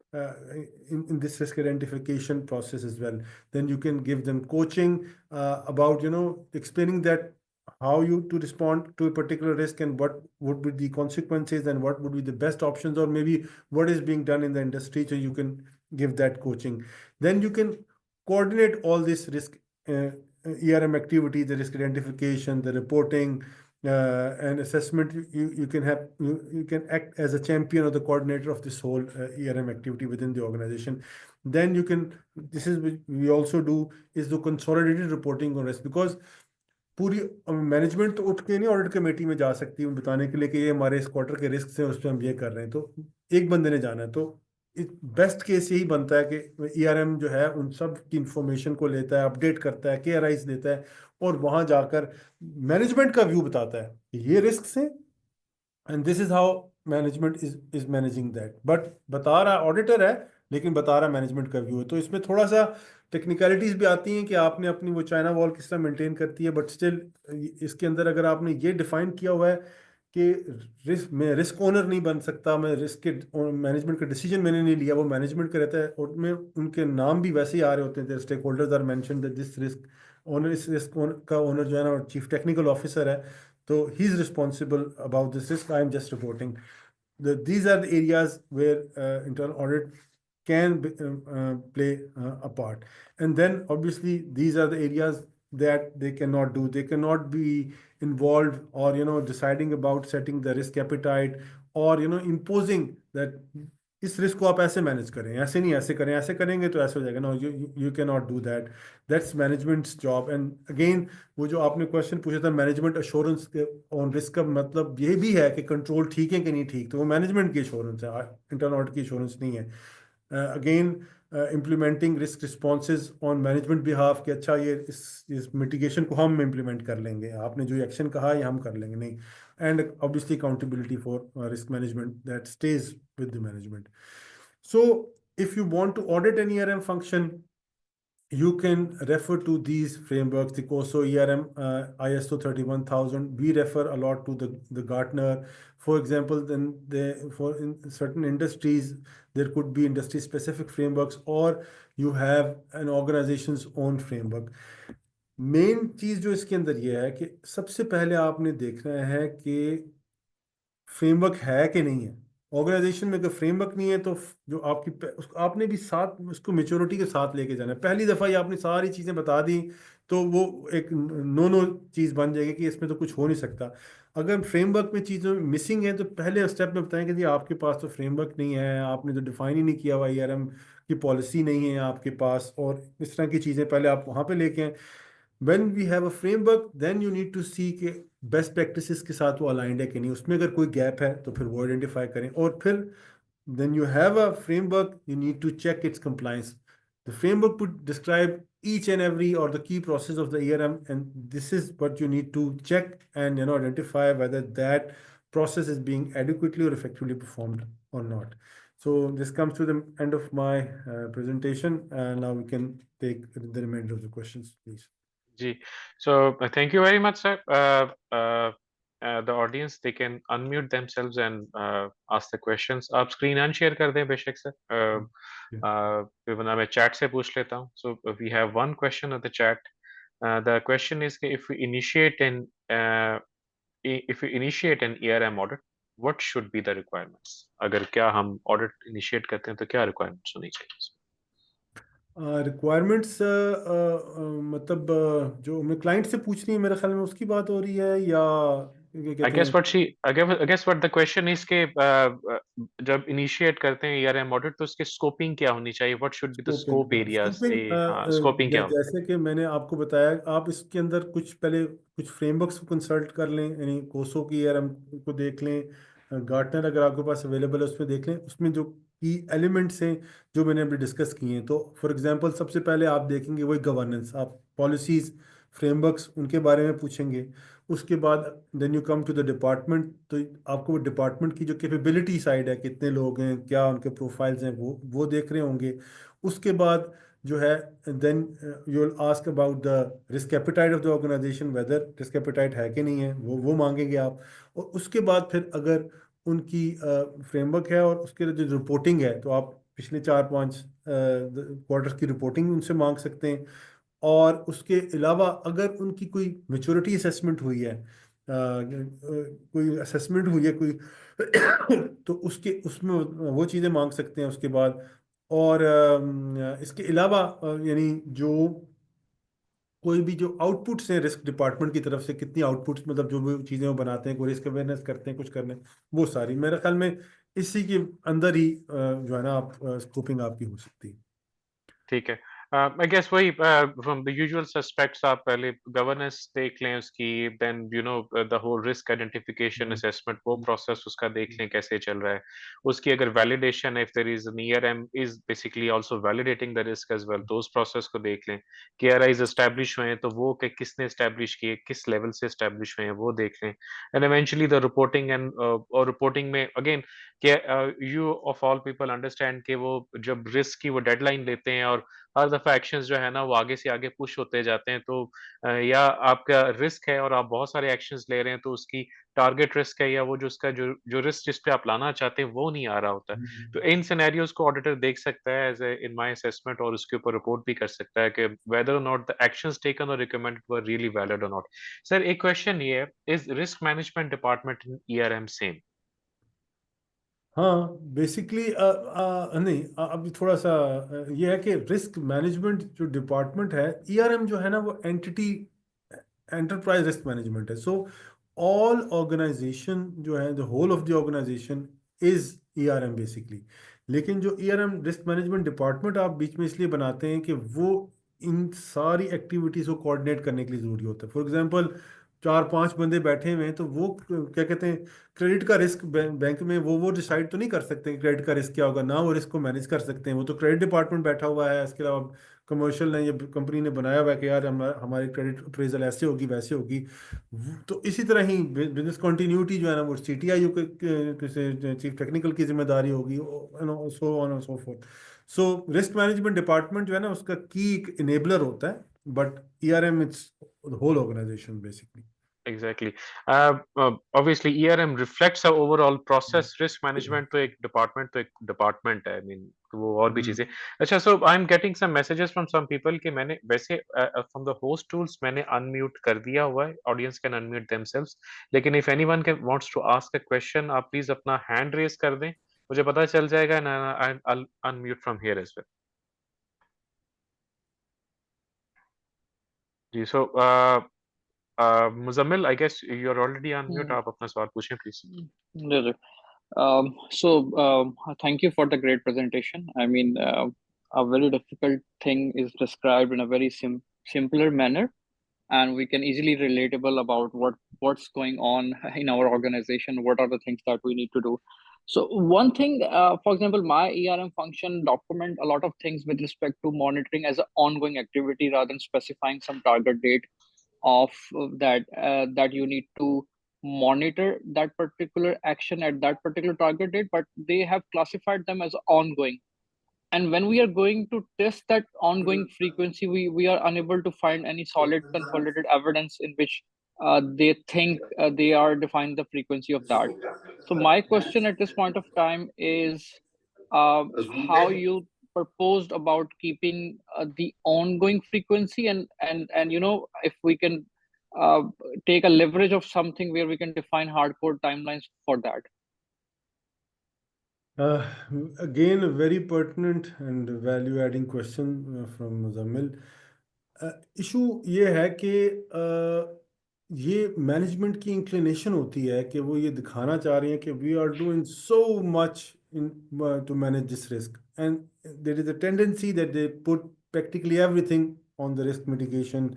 in this risk identification process as well. Then you can give them coaching about, explaining that how you to respond to a particular risk and what would be the consequences and what would be the best options, or maybe what is being done in the industry, so you can give that coaching. Then you can coordinate all this risk ERM activity, the risk identification, the reporting and assessment. You can act as a champion or the coordinator of this whole ERM activity within the organization. Then you can, this is what we also do, is the consolidated reporting on risk, because पूरी management तो उठ के नहीं audit committee में जा सकती है बताने के लिए कि ये हमारे इस क्वार्टर के रिस्क हैं, उस पर हम ये कर रहे हैं। तो एक बंदे ने जाना है, तो बेस्ट केस यही बनता है कि ERM जो है उन सब की इंफॉर्मेशन को लेता है, अपडेट करता है, KRIs देता है, और वहां जाकर मैनेजमेंट का व्यू बताता है कि ये रिस्क हैं and this is how management is managing that. But बता रहा ऑडिटर है, लेकिन बता रहा मैनेजमेंट का व्यू है। तो इसमें थोड़ा सा टेक्निकलिटीज भी आती हैं कि आपने अपनी वो चाइना वॉल किस तरह मेंटेन करती है, बट स्टिल इसके अंदर अगर आपने ये डिफाइन किया हुआ है कि मैं रिस्क ओनर नहीं बन सकता, मैं रिस्क के मैनेजमेंट का डिसीजन मैंने नहीं लिया, वो मैनेजमेंट का रहता है, और में उनके नाम भी वैसे ही आ रहे होते हैं, stakeholders are mentioned that this risk owner, इस रिस्क का ओनर जो है ना चीफ टेक्निकल ऑफिसर है, तो he is responsible about this risk, I am just reporting. These are the areas where internal audit can play a part. And then obviously these are the areas that they cannot do. They cannot be involved or deciding about setting the risk appetite, or imposing that इस risk को आप ऐसे manage करें, ऐसे नहीं ऐसे करें, ऐसे करेंगे तो ऐसे हो जाएगा। No, you can not do that, that's management's job. And again वो जो आपने क्वेश्चन पूछा था मैनेजमेंट अश्योरेंस ऑन रिस्क का मतलब ये भी है कि कंट्रोल ठीक है कि नहीं ठीक, तो वो मैनेजमेंट की अश्योरेंस है, इंटरनल ऑडिट की अश्योरेंस नहीं है। Again implementing risk responses on management behalf कि अच्छा ये इस मिटिगेशन को हम इम्प्लीमेंट कर लेंगे, आपने जो एक्शन कहा ये हम कर लेंगे, नहीं। And obviously accountability for risk management that stays with the management. So if you want to audit an ERM function, you can refer to these frameworks, the COSO, ERM, ISO 31000. We refer a lot to the Gartner, for example. Then for in certain industries, there could be industry specific frameworks, or you have an organization's own framework. Main चीज जो इसके अंदर ये है कि सबसे पहले आपने देखना है कि फ्रेमवर्क है कि नहीं है। ऑर्गेनाइजेशन में अगर फ्रेमवर्क नहीं है तो जो आपने भी साथ उसको मेच्योरिटी के साथ लेके जाना है। पहली दफ़ा ही आपने सारी चीज़ें बता दी तो वो एक नो चीज़ बन जाएगी कि इसमें तो कुछ हो नहीं सकता। अगर फ्रेमवर्क में चीज़ें मिसिंग है तो पहले स्टेप में बताएं कि जी आपके पास तो फ्रेमवर्क नहीं है, आपने तो डिफाइन ही नहीं किया हुआ, ERM की पॉलिसी नहीं है आपके पास, और इस तरह की चीज़ें पहले आप वहाँ पे लेके आएँ। When we have a framework, then you need to see कि बेस्ट प्रैक्टिसेस के साथ वो अलाइंड है कि नहीं, उसमें अगर कोई गैप है तो फिर वो आइडेंटिफाई करें, और फिर then you have a framework, you need to check its compliance. The framework would describe each and every or the key process of the ERM, and this is what you need to check and identify whether that process is being adequately or effectively performed or not. So this comes to the end of my presentation, and now we can take the remainder of the questions, please. Ji, so thank you very much, sir. The audience, they can unmute themselves and ask the questions. आप screen unshare कर दें बेशक sir. फिर वरना मैं chat से पूछ लेता हूँ। So we have one question of the chat. The question is if we initiate an ERM audit, what should be the requirements? अगर क्या हम audit initiate करते हैं तो क्या requirements होनी चाहिए? रिक्वायरमेंट्स मतलब जो हमें क्लाइंट से पूछनी है, मेरे ख्याल में उसकी बात हो रही है, या क्या I कहते guess हैं? I guess what the question is कि जब initiate करते हैं ERM audit तो उसकी scoping क्या होनी चाहिए? What should be the scope areas? हाँ, scoping क्या होनी? जैसे कि मैंने आपको बताया, आप इसके अंदर पहले कुछ फ्रेमवर्क्स को कंसल्ट कर लें, यानी कोसो की ERM को देख लें, गार्टनर अगर आपके पास अवेलेबल है उसमें देख लें, उसमें जो की एलिमेंट्स हैं जो मैंने अभी डिस्कस किए हैं। तो फॉर एग्जांपल सबसे पहले आप देखेंगे वही गवर्नेंस, आप पॉलिसीज फ्रेमवर्क्स उनके बारे में पूछेंगे। उसके बाद then you come to the department, तो आपको वो डिपार्टमेंट की जो कैपेबिलिटी साइड है, कितने लोग हैं, क्या उनके प्रोफाइल्स हैं, वो देख रहे होंगे। उसके बाद जो है then you will ask about the risk appetite of the organisation, whether risk appetite है कि नहीं है, वो मांगेंगे आप। और उसके बाद फिर अगर उनकी फ्रेमवर्क है और उसके जो रिपोर्टिंग है, तो आप पिछले 4-5 क्वार्टर्स की रिपोर्टिंग उनसे मांग सकते हैं। और उसके अलावा अगर उनकी कोई मेच्योरिटी असेसमेंट हुई है, कोई असेसमेंट हुई है कोई तो उसमें वो चीज़ें मांग सकते हैं उसके बाद। और इसके अलावा यानी जो कोई भी जो आउटपुट्स हैं रिस्क डिपार्टमेंट की तरफ से, कितनी आउटपुट्स, मतलब जो भी चीज़ें वो बनाते हैं, कोई रिस्क अवेयरनेस करते हैं, कुछ करने, वो सारी मेरे ख्याल में इसी के अंदर ही जो है ना आप स्कोपिंग आपकी हो सकती है। ठीक है। I guess वही from the usual suspects आप पहले governance देख लें उसकी, then the whole risk identification assessment वो process उसका देख लें कैसे चल रहा है। उसकी अगर validation if there is an ERM is basically also validating the risk as well, तो उस process को देख लें। KRIs establish हुए हैं तो वो किसने establish किए, किस level से establish हुए हैं वो देख लें। And eventually the reporting और reporting में again you of all people understand कि वो जब risk की वो deadline लेते हैं और हर दफ़ा एक्शंस जो है ना वो आगे से आगे पुश होते जाते हैं, तो या आपका रिस्क है और आप बहुत सारे एक्शंस ले रहे हैं तो उसकी टारगेट रिस्क है या वो जो उसका जो रिस्क जिस पे आप लाना चाहते हैं वो नहीं आ रहा होता है। तो इन सिनेरियोज़ को ऑडिटर देख सकता है एज़ इन माय असेसमेंट और उसके ऊपर रिपोर्ट भी कर सकता है कि वेदर और नॉट द एक्शंस टेकन और रिकमेंडेड वर रियली वैलिड और नॉट। सर एक क्वेश्चन ये है, is risk management department in ERM same? हाँ, बेसिकली नहीं, अभी थोड़ा सा ये है कि रिस्क मैनेजमेंट जो डिपार्टमेंट है, ईआरएम जो है ना, वो एंटिटी एंटरप्राइज रिस्क मैनेजमेंट है। सो ऑल ऑर्गेनाइजेशन जो है, the whole of the organisation is ERM basically. लेकिन जो ईआरएम रिस्क मैनेजमेंट डिपार्टमेंट आप बीच में इसलिए बनाते हैं कि वो इन सारी एक्टिविटीज़ को कोऑर्डिनेट करने के लिए ज़रूरी होता है। फॉर एग्जांपल 4-5 बंदे बैठे हुए हैं, तो वो क्या कहते हैं, क्रेडिट का रिस्क बैंक में वो डिसाइड तो नहीं कर सकते कि क्रेडिट का रिस्क क्या होगा, ना वो रिस्क को मैनेज कर सकते हैं। वो तो क्रेडिट डिपार्टमेंट बैठा हुआ है, इसके अलावा कमर्शियल ने, ये कंपनी ने बनाया हुआ है कि यार हमारी क्रेडिट अप्रेजल ऐसे होगी वैसे होगी। तो इसी तरह ही बिजनेस कंटिन्यूटी जो है ना, वो CTIU के चीफ टेक्निकल की जिम्मेदारी होगी, सो ऑन और so forth. So risk management department जो है ना, उसका की एक इनेबलर होता है, but ERM it's whole organization basically. Exactly. Obviously, ERM reflects our overall process. Risk management तो एक department है. I mean, वो और भी चीजें. अच्छा, so I'm getting some messages from some people कि मैंने वैसे from the host tools मैंने unmute कर दिया हुआ है. Audience can unmute themselves. लेकिन if anyone wants to ask a question, आप please अपना hand raise कर दें. मुझे पता चल जाएगा and I'll unmute from here as well. Ji, so Muzammil, I guess you're already on mute. आप अपना सवाल पूछें please. Yeah, yeah. Thank you for the great presentation. I mean, a very difficult thing is described in a very simpler manner, and we can easily relatable about what's going on in our organization. What are the things that we need to do? So one thing, for example, my ERM function document a lot of things with respect to monitoring as an ongoing activity rather than specifying some target date of that you need to monitor that particular action at that particular target date, but they have classified them as ongoing. And when we are going to test that ongoing frequency, we are unable to find any solid consolidated evidence in which they think they are defining the frequency of that. So my question at this point of time is how you proposed about keeping the ongoing frequency, and if we can take a leverage of something where we can define hardcore timelines for that. Again, a very pertinent and value-adding question from Muzammil. Issue ये है कि ये management की inclination होती है कि वो ये दिखाना चाह रहे हैं कि we are doing so much in to manage this risk, and there is a tendency that they put practically everything on the risk mitigation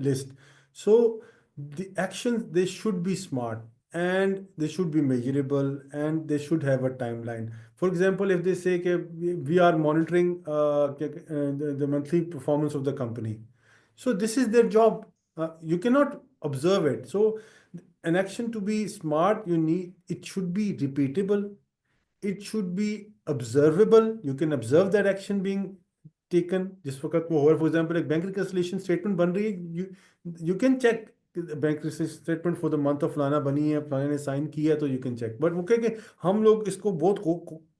list. So the actions, they should be smart and they should be measurable and they should have a timeline. For example, if they say we are monitoring the monthly performance of the company, so this is their job. You cannot observe it. So an action to be smart, it should be repeatable, it should be observable. You can observe that action being taken. जिस वक्त वो हो, for example, एक bank reconciliation statement बन रही है, you can check bank statement for the month of फलाना बनी है, फलाने ने साइन किया है, तो यू कैन चेक. बट वो कह के हम लोग इसको बहुत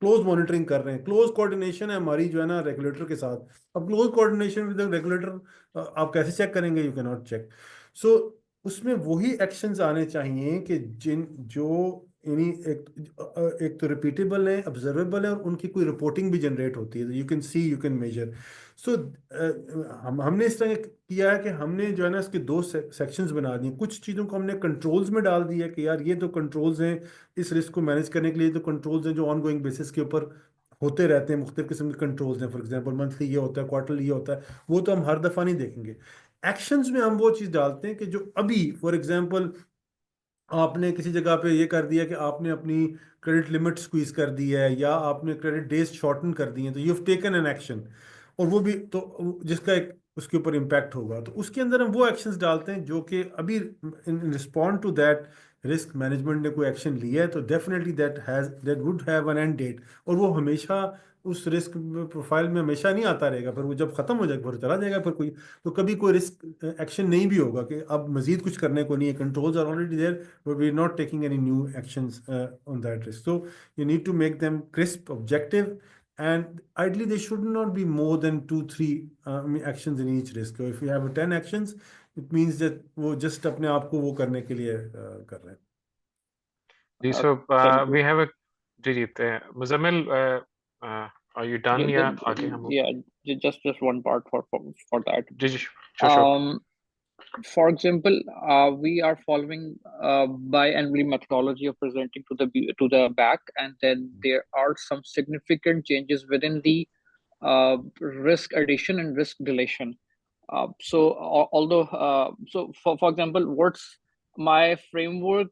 क्लोज मॉनिटरिंग कर रहे हैं. क्लोज कोऑर्डिनेशन है हमारी जो है ना रेगुलेटर के साथ. अब close coordination with the regulator आप कैसे चेक करेंगे? You can not check. So उसमें वही एक्शंस आने चाहिए कि एक तो रिपीटेबल है, ऑब्जर्वेबल है, और उनकी कोई रिपोर्टिंग भी जनरेट होती है. You can see, you can measure. So हमने इस तरह किया है कि हमने जो है ना इसके दो सेक्शंस बना दिए. कुछ चीज़ों को हमने कंट्रोल्स में डाल दिया कि यार ये तो कंट्रोल्स हैं इस रिस्क को मैनेज करने के लिए, तो कंट्रोल्स हैं जो ऑनगोइंग बेसिस के ऊपर होते रहते हैं. मुख्तलिफ किस्म के कंट्रोल्स हैं. फॉर एग्जांपल मंथली ये होता है, क्वार्टरली ये होता है, वो तो हम हर दफ़ा नहीं देखेंगे. एक्शंस में हम वो चीज़ डालते हैं कि जो अभी फॉर एग्जांपल आपने किसी जगह पे ये कर दिया कि आपने अपनी क्रेडिट लिमिट स्क्वीज कर दी है या आपने क्रेडिट डेज शॉर्टन कर दी है, तो you have taken an action, और वो भी तो जिसका एक उसके ऊपर इम्पैक्ट होगा. तो उसके अंदर हम वो एक्शंस डालते हैं जो कि अभी in respond to that risk management ने कोई एक्शन लिया है, तो definitely that would have an end date. और वो हमेशा उस रिस्क प्रोफाइल में हमेशा नहीं आता रहेगा. फिर वो जब खत्म हो जाएगा फिर चला जाएगा. फिर कोई तो कभी कोई रिस्क एक्शन नहीं भी होगा कि अब मजीद कुछ करने को नहीं है. Controls are already there, but we are not taking any new actions on that risk. So you need to make them crisp, objective, and ideally they should not be more than 2-3 actions in each risk. So if you have 10 actions, it means that वो just अपने आप को वो करने के लिए कर रहे हैं. जी. So we have a ji Muzammil, are you done? आगे हम just one part for that. Ji sure. For example, we are following biannual methodology of presenting to the back, and then there are some significant changes within the risk addition and risk deletion. So although so for example, what's my framework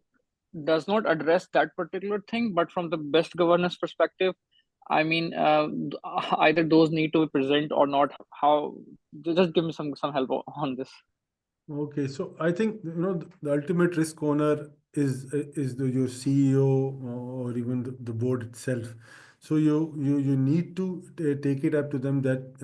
does not address that particular thing, but from the best governance perspective, I mean, either those need to be present or not. How? Just give me some help on this. Okay, so I think the ultimate risk owner is your CEO or even the board itself. So you need to take it up to them that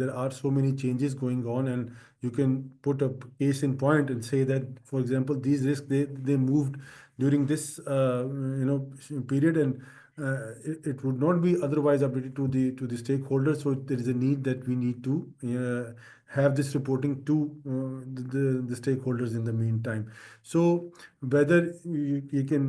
there are so many changes going on, and you can put a case in point and say that, for example, these risks they moved during this period, and it would not be otherwise updated to the stakeholders. So there is a need that we need to have this reporting to the stakeholders in the meantime. So whether you can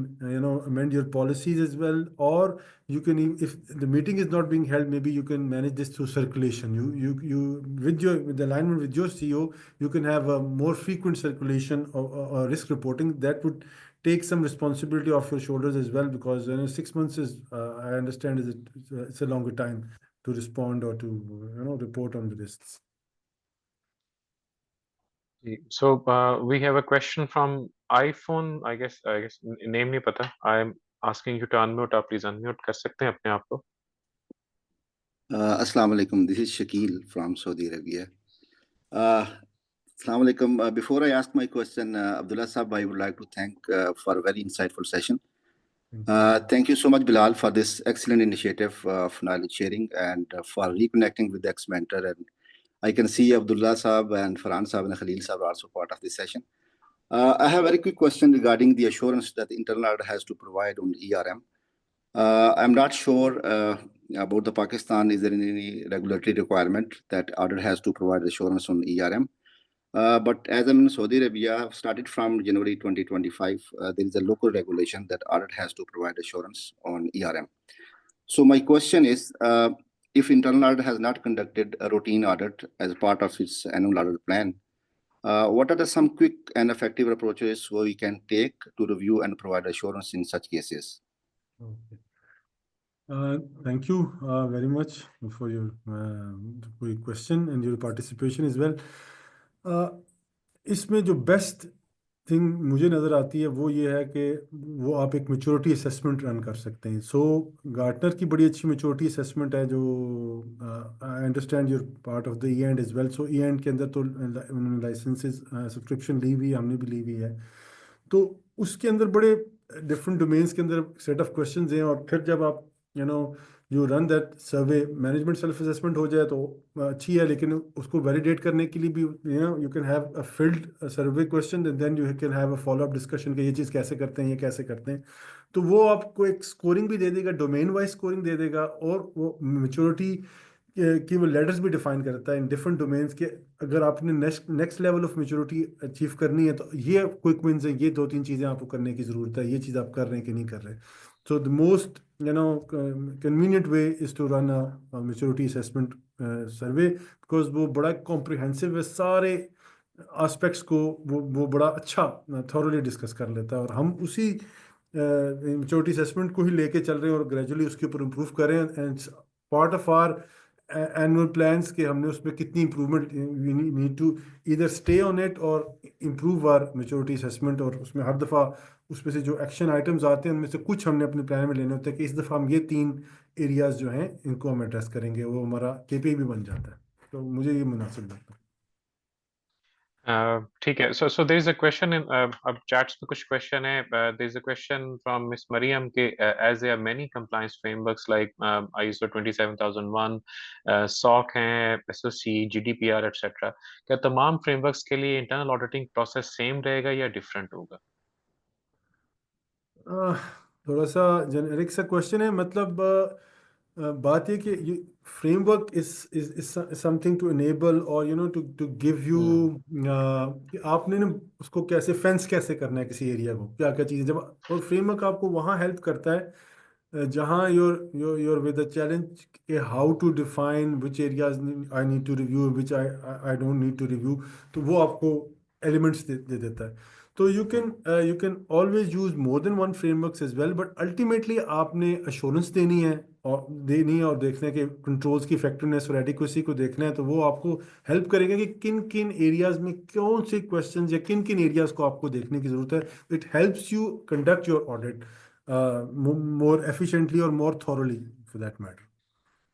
amend your policies as well, or you can, if the meeting is not being held, maybe you can manage this through circulation. You with the alignment with your CEO, you can have a more frequent circulation or risk reporting. That would take some responsibility off your shoulders as well, because 6 months is I understand it's a longer time to respond or to report on the risks. So we have a question from iPhone. I guess name नहीं पता. I am asking you to unmute. आप please unmute कर सकते हैं अपने आप को. Assalamu alaikum. This is Shakil from Saudi Arabia. Assalamu alaikum. Before I ask my question, Abdullah Sahab, I would like to thank for a very insightful session. Thank you so much, Bilal, for this excellent initiative of knowledge sharing and for reconnecting with the ex-mentor. And I can see Abdullah Sahab and Farhan Sahab and Khalil Sahab are also part of this session. I have a very quick question regarding the assurance that the internal audit has to provide on ERM. I'm not sure about the Pakistan, is there any regulatory requirement that audit has to provide assurance on ERM? But as I'm in Saudi Arabia, started from January 2025, there is a local regulation that audit has to provide assurance on ERM. So my question is, if internal audit has not conducted a routine audit as part of its annual audit plan, what are some quick and effective approaches we can take to review and provide assurance in such cases? Okay. Thank you very much for your question and your participation as well. इसमें जो best thing मुझे नज़र आती है वो ये है कि वो आप एक मैच्योरिटी असेसमेंट रन कर सकते हैं. सो गार्टनर की बड़ी अच्छी मैच्योरिटी असेसमेंट है जो I understand your part of the E and as well. So E and के अंदर तो लाइसेंसेस सब्सक्रिप्शन ली हुई, हमने भी ली हुई है. तो उसके अंदर बड़े डिफरेंट डोमेन्स के अंदर सेट ऑफ क्वेश्चंस हैं. और फिर जब आप you run that survey, management self assessment हो जाए तो अच्छी है, लेकिन उसको वैलिडेट करने के लिए भी you can have a field survey question and then you can have a follow up discussion कि ये चीज़ कैसे करते हैं, ये कैसे करते हैं. तो वो आपको एक स्कोरिंग भी दे देगा, डोमेन वाइज स्कोरिंग दे देगा, और वो मैच्योरिटी कि वो लेटर्स भी डिफाइन करता है इन डिफरेंट डोमेन्स के. अगर आपने next level of maturity achieve करनी है तो ये क्विक विंस हैं, ये 2-3 चीज़ें आपको करने की ज़रूरत है, ये चीज़ आप कर रहे हैं कि नहीं कर रहे. So the most convenient way is to run a maturity assessment survey, because वो बड़ा कॉम्प्रिहेंसिव है, सारे एस्पेक्ट्स को वो बड़ा अच्छा थॉरली डिस्कस कर लेता है. और हम उसी मैच्योरिटी असेसमेंट को ही लेके चल रहे हैं और ग्रेजुअली उसके ऊपर इम्प्रूव करें. And part of our annual plans के हमने उसमें कितनी improvement, we need to either stay on it और इम्प्रूव आवर मैच्योरिटी असेसमेंट. और उसमें हर दफ़ा उसमें से जो एक्शन आइटम्स आते हैं उनमें से कुछ हमने अपने प्लान में लेने होते हैं कि इस दफ़ा हम ये 3 एरियाज जो हैं इनको हम एड्रेस करेंगे. वो हमारा KPI भी बन जाता है. तो मुझे ये मुनासिब लगता है. ठीक है. So there is a question in अब chats में कुछ question है. There is a question from Miss Mariam के as there are many compliance frameworks like ISO 27001, SOC हैं, SOC, GDPR etc. क्या तमाम frameworks के लिए internal auditing process same रहेगा या different होगा? थोड़ा सा जेनेरिक सा क्वेश्चन है. मतलब बात ये कि framework is something to enable और टू गिव यू कि आपने ना उसको कैसे फेंस कैसे करना है किसी एरिया को, क्या क्या चीज़ें जब. और फ्रेमवर्क आपको वहाँ हेल्प करता है जहाँ योर विद द चैलेंज के how to define which areas I need to review, which I don't need to review. तो वो आपको एलिमेंट्स दे देता है. तो you can always use more than one frameworks as well, but ultimately आपने assurance देनी है और देखना है कि कंट्रोल्स की इफेक्टिवनेस और एडिक्वेसी को देखना है. तो वो आपको हेल्प करेगा कि किन किन एरियाज में कौन से क्वेश्चंस या किन किन एरियाज को आपको देखने की जरूरत है. It helps you conduct your audit more efficiently और मोर थॉरली फॉर दैट मैटर.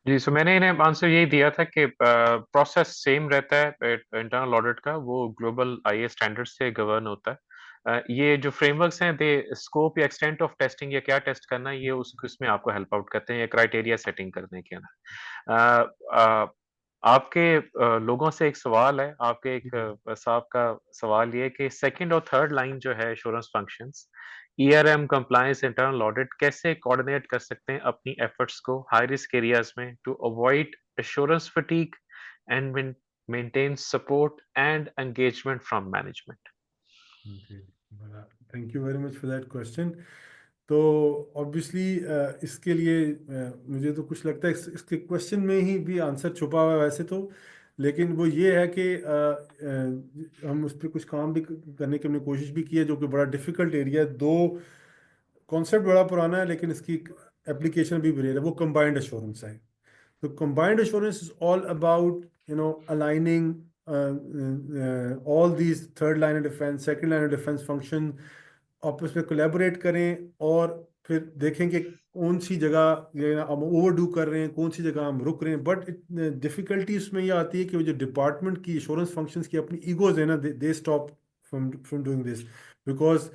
जी, सो मैंने इन्हें आंसर यही दिया था कि प्रोसेस सेम रहता है इंटरनल ऑडिट का, वो ग्लोबल IAS स्टैंडर्ड से गवर्न होता है. ये जो फ्रेमवर्क्स हैं दे स्कोप या एक्सटेंट ऑफ टेस्टिंग या क्या टेस्ट करना है ये उसमें आपको हेल्प आउट करते हैं या क्राइटेरिया सेटिंग करने के अंदर. आपके लोगों से एक सवाल है, आपके एक साहब का सवाल ये है कि सेकंड और थर्ड लाइन जो है assurance functions, ERM compliance internal audit कैसे कोऑर्डिनेट कर सकते हैं अपनी एफर्ट्स को हाई रिस्क एरियाज में to avoid assurance fatigue and maintain support and engagement from management. Thank you very much for that question. तो ऑब्वियसली इसके लिए मुझे तो कुछ लगता है इसके क्वेश्चन में ही भी आंसर छुपा हुआ है वैसे तो, लेकिन वो ये है कि हम उस पर कुछ काम भी करने की हमने कोशिश भी की है, जो कि बड़ा डिफ़िकल्ट एरिया है. दो कॉन्सेप्ट बड़ा पुराना है लेकिन इसकी एप्लीकेशन भी रेयर है. वो कंबाइंड एश्योरेंस है. तो combined assurance is all about aligning all these third line of defense, second line of defense function आपस में कोलैबोरेट करें और फिर देखें कि कौन सी जगह हम ओवरडू कर रहे हैं, कौन सी जगह हम रुक रहे हैं. बट डिफ़िकल्टी उसमें यह आती है कि वो जो डिपार्टमेंट की इंश्योरेंस फंक्शंस की अपनी ईगोज है ना, they stop from doing this, because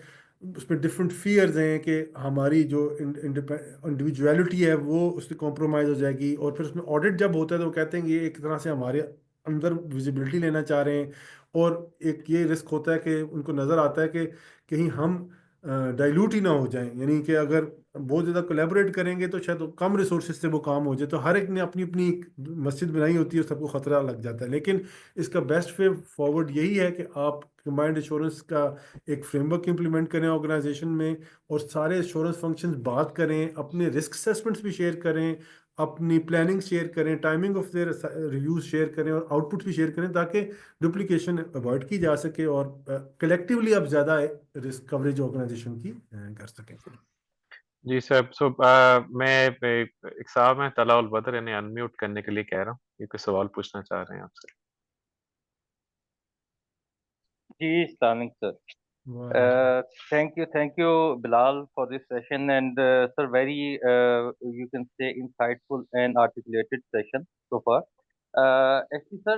उसमें डिफरेंट फियर्स हैं कि हमारी जो इंडिविजुअलिटी है वो उससे कॉम्प्रोमाइज़ हो जाएगी. और फिर उसमें ऑडिट जब होता है तो वो कहते हैं कि ये एक तरह से हमारे अंदर विजिबिलिटी लेना चाह रहे हैं. और एक ये रिस्क होता है कि उनको नज़र आता है कि कहीं हम डाइल्यूट ही ना हो जाएं. यानी कि अगर बहुत ज़्यादा कोलैबोरेट करेंगे तो शायद कम रिसोर्सेज से वो काम हो जाए। तो हर एक ने अपनी अपनी एक मस्जिद बनाई होती है, सबको खतरा लग जाता है। लेकिन इसका बेस्ट वे फॉरवर्ड यही है कि आप कंबाइंड एश्योरेंस का एक फ्रेमवर्क इंप्लीमेंट करें ऑर्गेनाइजेशन में, और सारे एश्योरेंस फंक्शंस बात करें, अपने रिस्क असेसमेंट्स भी शेयर करें, अपनी प्लानिंग शेयर करें, timing of their reviews share करें, और आउटपुट भी शेयर करें, ताकि डुप्लीकेशन अवॉइड की जा सके और कलेक्टिवली आप ज़्यादा रिस्क कवरेज ऑर्गेनाइजेशन की कर सकें। जी सर, सो मैं एक साहब हैं तलाउल बदर, इन्हें अनम्यूट करने के लिए कह रहा हूँ, ये कोई सवाल पूछना चाह रहे हैं आपसे। जी, Islamic sir. वाह, Thank you, Bilal, for this session, and sir, very you can say insightful and articulated session so far. Actually, sir,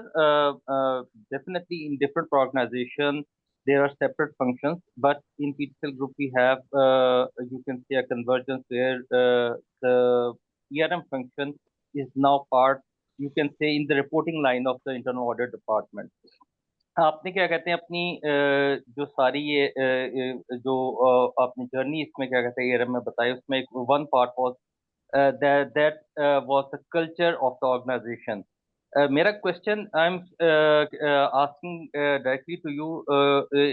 definitely in different organizations there are separate functions, but in PTCL group we have you can say a convergence where the ERM function is now part, you can say, in the reporting line of the internal audit department. आपने क्या कहते हैं अपनी जो सारी ये जो आपने जर्नी इसमें क्या कहते हैं एआरएम में बताई, उसमें एक one part was that was the culture of the organisation. मेरा question I am asking directly to you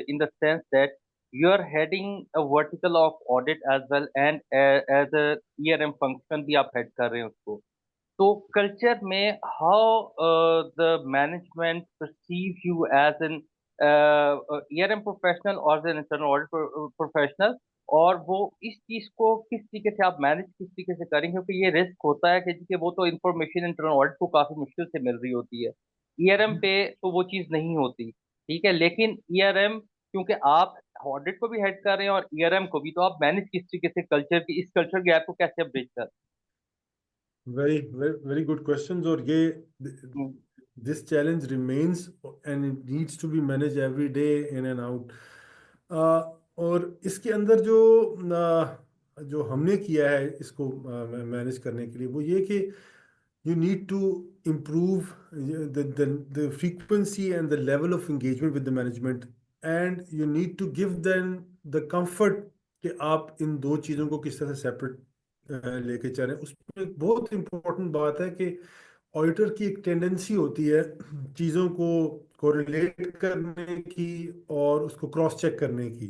in the sense that you are heading a vertical of audit as well, and as a ERM function भी आप head कर रहे हैं उसको. तो culture में how the management perceive you as an ERM professional और an internal audit professional, और वो इस चीज को किस तरीके से आप मैनेज किस तरीके से करेंगे, क्योंकि ये रिस्क होता है कि वो तो इंफॉर्मेशन इंटरनल ऑडिट को काफी मुश्किल से मिल रही होती है, ईआरएम पे तो वो चीज नहीं होती. ठीक है, लेकिन ईआरएम क्योंकि आप ऑडिट को भी हेड कर रहे हैं और ईआरएम को भी, तो आप मैनेज किस तरीके से कल्चर की इस कल्चर गैप को कैसे ब्रिज कर. Very very good question. और ये this challenge remains and it needs to be manage every day in and out. और इसके अंदर जो हमने किया है इसको मैनेज करने के लिए, वो ये कि you need to improve the frequency and the level of engagement with the management, and you need to give them the comfort कि आप इन दो चीज़ों को किस तरह से सेपरेट लेके चलें. उसमें एक बहुत इंपॉर्टेंट बात है कि ऑडिटर की एक टेंडेंसी होती है चीज़ों को कोरिलेट करने की और उसको क्रॉस चेक करने की.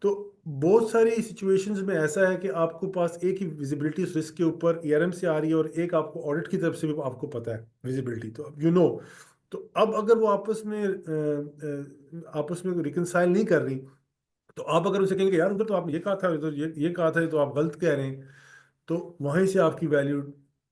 तो बहुत सारी सिचुएशंस में ऐसा है कि आपको पास एक ही विजिबिलिटी उस रिस्क के ऊपर ईआरएम से आ रही है, और एक आपको ऑडिट की तरफ से भी आपको पता है विजिबिलिटी, तो तो अब अगर वो आपस में रिकंसाइल नहीं कर रही, तो आप अगर उनसे कहेंगे यार उधर तो आपने ये कहा था, इधर ये कहा था, तो आप गलत कह रहे हैं, तो वहीं से आपकी वैल्यू.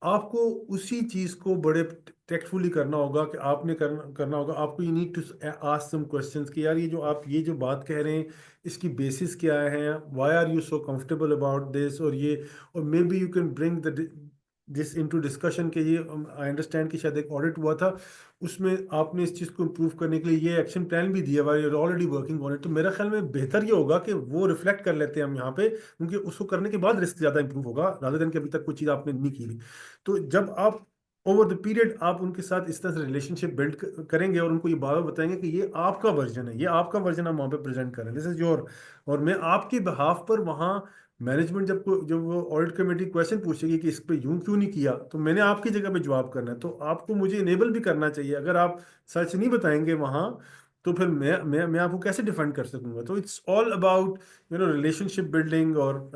आपको उसी चीज़ को बड़े टेक्टफुली करना होगा कि आपने करना होगा. आपको you need to ask some questions कि यार ये जो बात कह रहे हैं इसकी बेसिस क्या है, why are you so comfortable about this, और maybe you can bring this into discussion के ये आई अंडरस्टैंड कि शायद एक ऑडिट हुआ था, उसमें आपने इस चीज़ को इम्प्रूव करने के लिए ये एक्शन प्लान भी दिया हुआ है, ऑलरेडी वर्किंग ऑन इट. तो मेरा ख्याल में बेहतर ये होगा कि वो रिफ्लेक्ट कर लेते हैं हम यहाँ पे, क्योंकि उसको करने के बाद रिस्क ज़्यादा इंप्रूव होगा रादर देन कि अभी तक कोई चीज़ आपने नहीं की. तो जब आप ओवर द पीरियड आप उनके साथ इस तरह से रिलेशनशिप बिल्ड करेंगे और उनको ये बार बार बताएंगे कि ये आपका वर्जन है, ये आपका वर्जन हम वहाँ पे प्रेजेंट करें, दिस इज योर, और मैं आपके बिहाफ पर वहाँ मैनेजमेंट जब वो ऑडिट कमेटी क्वेश्चन पूछेगी कि इस पे यूं क्यों नहीं किया, तो मैंने आपकी जगह पे जवाब करना है, तो आपको मुझे इनेबल भी करना चाहिए. अगर आप सच नहीं बताएंगे वहाँ, तो फिर मैं आपको कैसे डिफेंड कर सकूंगा. तो it's all about relationship building और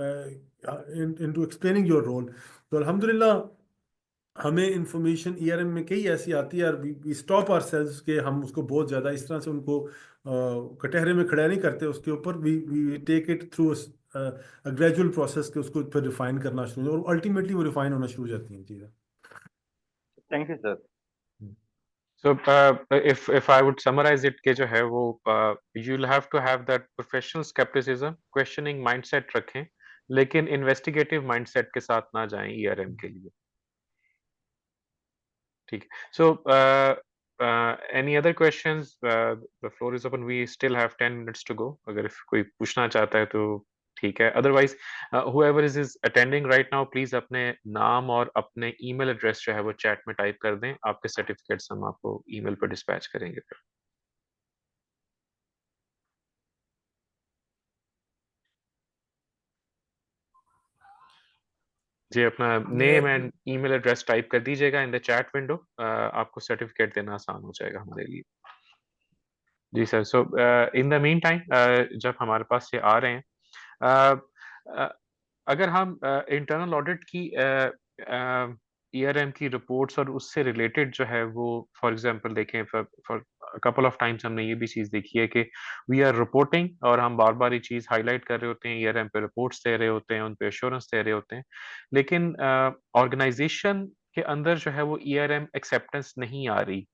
इनटू एक्सप्लेनिंग योर रोल. तो अल्हम्दुलिल्लाह हमें इंफॉर्मेशन ईआरएम में कई ऐसी आती है, और वी स्टॉप आवरसेल्व्स के हम उसको बहुत ज़्यादा इस तरह से उनको कटहरे में खड़ा नहीं करते. उसके ऊपर we take it through a gradual process के उसको फिर रिफाइन करना शुरू, और अल्टीमेटली वो रिफाइन होना शुरू हो जाती हैं चीज़ें. Thank you sir. So if I would summarize it कि जो है वो you'll have to have that professional skepticism, questioning mindset रखें, लेकिन investigative mindset के साथ ना जाएं ERM के लिए. ठीक है. So any other questions? The floor is open. We still have 10 minutes to go. अगर कोई पूछना चाहता है तो ठीक है. Otherwise, whoever is attending right now, please अपने नाम और अपने email address जो है वो chat में type कर दें. आपके certificates हम आपको email पर dispatch करेंगे. जी, अपना name and email address type कर दीजिएगा इन द चैट विंडो, आपको सर्टिफिकेट देना आसान हो जाएगा हमारे लिए। जी sir, so in the mean time जब हमारे पास ये आ रहे हैं, अ, अ, अगर हम इंटरनल ऑडिट की ईआरएम की रिपोर्ट्स और उससे रिलेटेड जो है वो फॉर एग्जांपल देखें, फॉर कपल ऑफ टाइम्स हमने ये भी चीज़ देखी है कि वी आर रिपोर्टिंग और हम बार-बार ये चीज़ हाइलाइट कर रहे होते हैं, ईआरएम पे रिपोर्ट्स दे रहे होते हैं, उन पे एश्योरेंस दे रहे होते हैं। लेकिन ऑर्गेनाइजेशन के अंदर जो है वो ईआरएम एक्सेप्टेंस नहीं आ रही।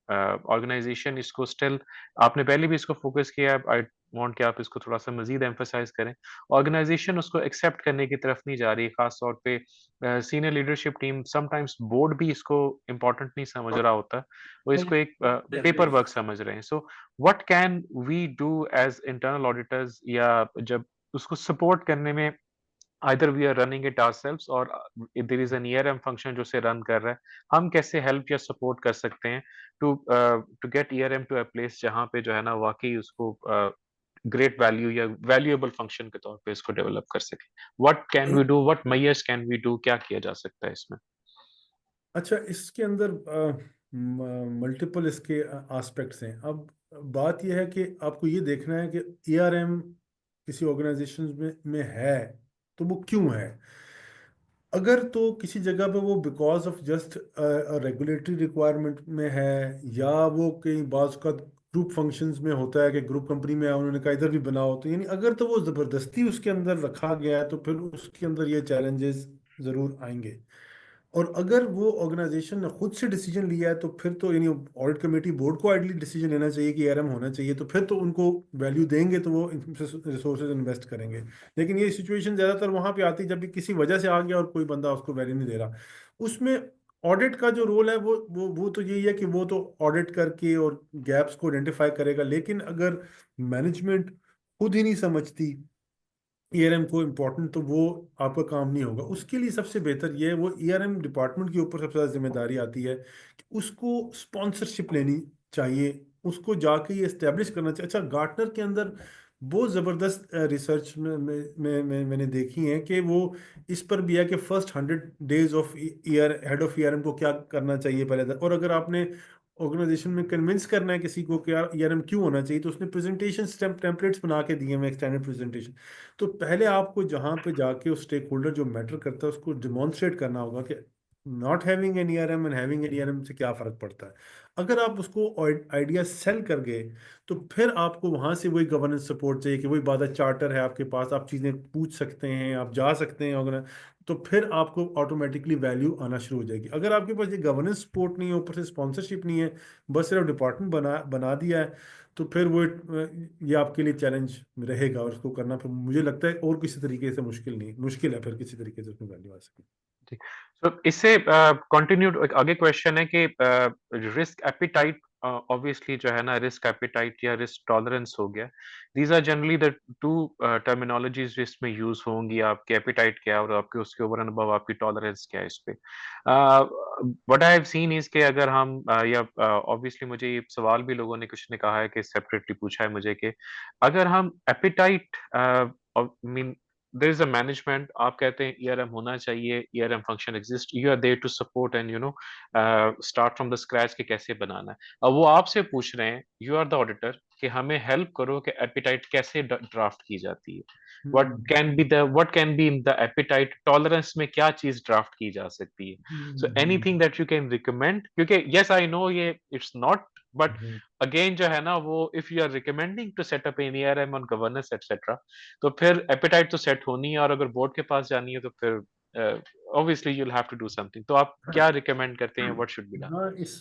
ऑर्गेनाइजेशन इसको स्टिल, आपने पहले भी इसको फोकस किया, आई वांट कि आप इसको थोड़ा-सा मज़ीद एम्फसाइज़ करें। ऑर्गेनाइजेशन उसको एक्सेप्ट करने की तरफ नहीं जा रही है, खास तौर पे senior leadership team, sometimes board भी इसको इम्पोर्टेंट नहीं समझ रहा होता, वो इसको एक पेपर वर्क समझ रहे हैं। So what can we do as internal auditors, या जब उसको सपोर्ट करने में either we are running it ourselves और there is an ERM function जो उसे रन कर रहा है, हम कैसे हेल्प या सपोर्ट कर सकते हैं to get ERM to a place जहाँ पे जो है ना वाकई उसको ग्रेट वैल्यू या वैल्यूएबल फंक्शन के तौर पे इसको डेवलप कर सके। What can we do, what measures can we do, क्या किया जा सकता है इसमें? अच्छा, इसके अंदर मल्टीपल इसके एस्पेक्ट्स हैं। अब बात यह है कि आपको ये देखना है कि ईआरएम किसी ऑर्गेनाइजेशन में है तो वो क्यों है। अगर तो किसी जगह पे वो because of just regulatory requirement में है, या वो कई बाज का ग्रुप फंक्शंस में होता है कि ग्रुप कंपनी में उन्होंने कहा इधर भी बनाओ, तो यानी अगर तो वो ज़बरदस्ती उसके अंदर रखा गया है तो फिर उसके अंदर ये चैलेंजेस ज़रूर आएंगे। और अगर वो ऑर्गेनाइजेशन ने खुद से डिसीजन लिया है तो फिर तो यानी ऑडिट कमेटी बोर्ड को आइडली डिसीजन लेना चाहिए कि ईआरएम होना चाहिए, तो फिर तो उनको वैल्यू देंगे तो वो रिसोर्सेज इन्वेस्ट करेंगे। लेकिन ये सिचुएशन ज़्यादातर वहाँ पे आती है जब भी किसी वजह से आ गया और कोई बंदा उसको वैल्यू नहीं दे रहा। उसमें ऑडिट का जो रोल है वो तो यही है कि वो तो ऑडिट करके और गैप्स को आइडेंटिफाई करेगा। लेकिन अगर मैनेजमेंट खुद ही नहीं समझती ईआरएम को इम्पोर्टेंट, तो वो आपका काम नहीं होगा। उसके लिए सबसे बेहतर ये है, वो ईआरएम डिपार्टमेंट के ऊपर सबसे ज़्यादा जिम्मेदारी आती है कि उसको स्पॉन्सरशिप लेनी चाहिए, उसको जाके ये इस्टेब्लिश करना चाहिए। अच्छा, गार्टनर के अंदर बहुत ज़बरदस्त रिसर्च में मैंने देखी है कि वो इस पर भी है कि first 100 days of year head of ERM को क्या करना चाहिए पहले तक। और अगर आपने ऑर्गेनाइजेशन में कन्विंस करना है किसी को कि यार ईआरएम क्यों होना चाहिए, तो उसने प्रेजेंटेशन टेम्पलेट्स बना के दिए हैं, स्टैंडर्ड प्रेजेंटेशन। तो पहले आपको जहाँ पे जाके उस स्टेक होल्डर जो मैटर करता है उसको डिमॉन्स्ट्रेट करना होगा कि not having an ERM and having an ERM से क्या फ़र्क पड़ता है। अगर आप उसको आइडिया सेल कर गए तो फिर आपको वहाँ से वही गवर्नेंस सपोर्ट चाहिए कि वही बाधा चार्टर है आपके पास, आप चीज़ें पूछ सकते हैं, आप जा सकते हैं अगर, तो फिर आपको ऑटोमेटिकली वैल्यू आना शुरू हो जाएगी। अगर आपके पास ये गवर्नेंस सपोर्ट नहीं है, ऊपर से स्पॉन्सरशिप नहीं है, बस सिर्फ डिपार्टमेंट बना बना दिया है, तो फिर वो ये आपके लिए चैलेंज रहेगा और उसको करना फिर मुझे लगता है और किसी तरीके से मुश्किल है फिर किसी तरीके से उसमें वैल्यू आ सके। जी। तो इससे कंटिन्यू आगे क्वेश्चन है कि रिस्क एपेटाइट, ऑब्वियसली जो है ना, रिस्क एपेटाइट या रिस्क टॉलरेंस हो गया, these are generally the two terminologies जिसमें यूज होंगी। आपके एपेटाइट क्या है और आपके उसके ओवर एंड अबव आपकी टॉलरेंस क्या है इस पे। What I have seen is कि अगर हम या ऑब्वियसली मुझे ये सवाल भी लोगों ने कुछ ने कहा है कि सेपरेटली पूछा है मुझे कि अगर हम appetite mean there is a management, आप कहते हैं ईआरएम होना चाहिए, ERM function exist, you are there to support and start from the scratch कि कैसे बनाना है। अब वो आपसे पूछ रहे हैं, यू आर द ऑडिटर, कि हमें हेल्प करो कि एपेटाइट कैसे ड्राफ्ट की जाती है। What can be in the appetite tolerance में क्या चीज ड्राफ्ट की जा सकती है। So anything that you can recommend, क्योंकि यस आई नो ये इट्स नॉट, बट अगेन जो है ना वो if you are recommending to set up an ERM on governance etcetera, तो फिर एपेटाइट तो सेट होनी है, और अगर बोर्ड के पास जानी है तो फिर obviously you will have to do something. तो आप क्या रिकमेंड करते हैं, व्हाट शुड बी डन? हाँ, इस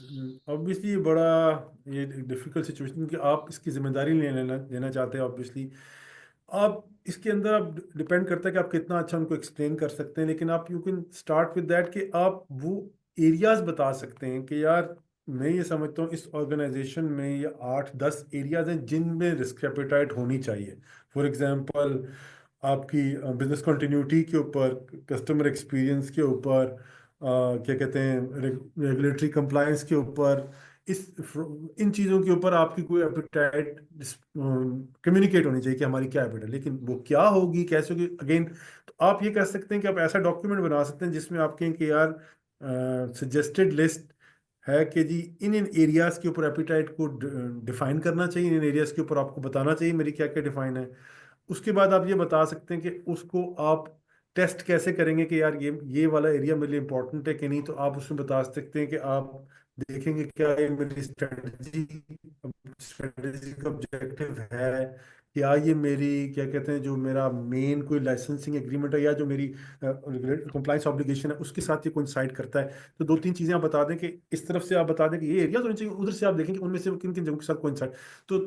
ऑब्वियसली बड़ा ये डिफिकल्ट सिचुएशन कि आप इसकी जिम्मेदारी लेना चाहते हैं। ऑब्वियसली आप इसके अंदर आप डिपेंड करता है कि आप कितना अच्छा उनको एक्सप्लेन कर सकते हैं। लेकिन आप you can start with that कि आप वो एरियाज बता सकते हैं कि यार मैं ये समझता हूँ इस ऑर्गेनाइजेशन में ये 8-10 एरियाज हैं जिनमें रिस्क एपेटाइट होनी चाहिए। फॉर एग्जांपल आपकी बिजनेस कंटिन्यूटी के ऊपर, कस्टमर एक्सपीरियंस के ऊपर, क्या कहते हैं, रेगुलेटरी कंप्लायंस के ऊपर, इस इन चीज़ों के ऊपर आपकी कोई एपेटाइट कम्युनिकेट होनी चाहिए कि हमारी क्या एपेटाइट। लेकिन वो क्या होगी, कैसे होगी, अगेन तो आप ये कर सकते हैं कि आप ऐसा डॉक्यूमेंट बना सकते हैं जिसमें आप कहें कि यार सजेस्टेड लिस्ट है कि जी इन एरियाज के ऊपर एपिटाइट को डिफाइन करना चाहिए, इन एरियाज के ऊपर आपको बताना चाहिए मेरी क्या क्या डिफाइन है। उसके बाद आप ये बता सकते हैं कि उसको आप टेस्ट कैसे करेंगे कि यार ये वाला एरिया मेरे लिए इंपॉर्टेंट है कि नहीं। तो आप उसमें बता सकते हैं कि आप देखेंगे क्या ये मेरी स्ट्रेटेजी का ऑब्जेक्टिव है, क्या ये मेरी क्या कहते हैं जो मेरा मेन कोई लाइसेंसिंग एग्रीमेंट है या जो मेरी कंप्लाइंस ऑब्लिगेशन है उसके साथ ये कोइंसाइड करता है। तो दो तीन चीजें आप बता दें कि इस तरफ से आप बता दें कि ये एरिया होने चाहिए, उधर से आप देखेंगे उनमें से किन किन जगहों के साथ कोइंसाइड। तो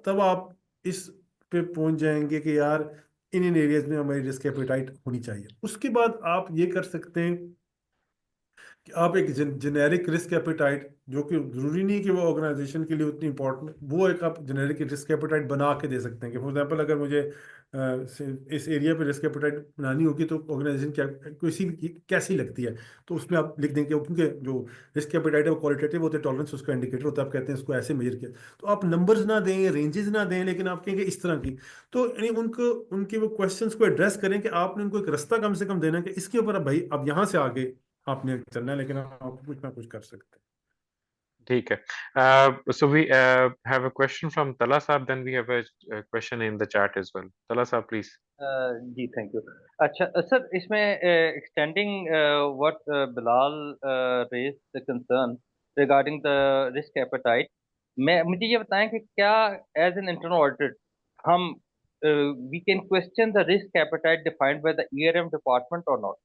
तब आप इस पे पहुंच जाएंगे कि यार इन एरियाज में हमारी रिस्क एपेटाइट होनी चाहिए। उसके बाद आप ये कर सकते हैं कि आप एक जेनेरिक रिस्क एपेटाइट, जो कि जरूरी नहीं कि वो ऑर्गेनाइजेशन के लिए उतनी इंपॉर्टेंट, वो एक आप जेनेरिक रिस्क एपेटाइट बना के दे सकते हैं कि फॉर एग्जांपल अगर मुझे इस एरिया पे रिस्क एपेटाइट बनानी होगी तो ऑर्गेनाइजेशन क्या किसी भी कैसी लगती है, तो उसमें आप लिख देंगे क्योंकि जो रिस्क एपेटाइट है वो क्वालिटेटिव होता है, टॉलरेंस उसका इंडिकेटर होता है, आप कहते हैं इसको ऐसे मेजर किया। तो आप नंबर्स ना दें, रेंजेस ना दें, लेकिन आप कहेंगे इस तरह की। तो यानी उनको उनके वो क्वेश्चंस को एड्रेस करें कि आपने उनको एक रास्ता कम से कम देना है कि इसके ऊपर अब भाई अब यहाँ से आगे आपने चलना है, लेकिन आप कुछ ना कुछ कर सकते हैं। ठीक है. So we have a question from Tala Saab, then we have a question in the chat as well. Tala Saab, please. जी थैंक यू। अच्छा सर, इसमें extending what Bilal raise the concern regarding the risk appetite, मैं मुझे ये बताएं कि क्या as an internal audit हम we can question the risk appetite defined by the ERM department or not?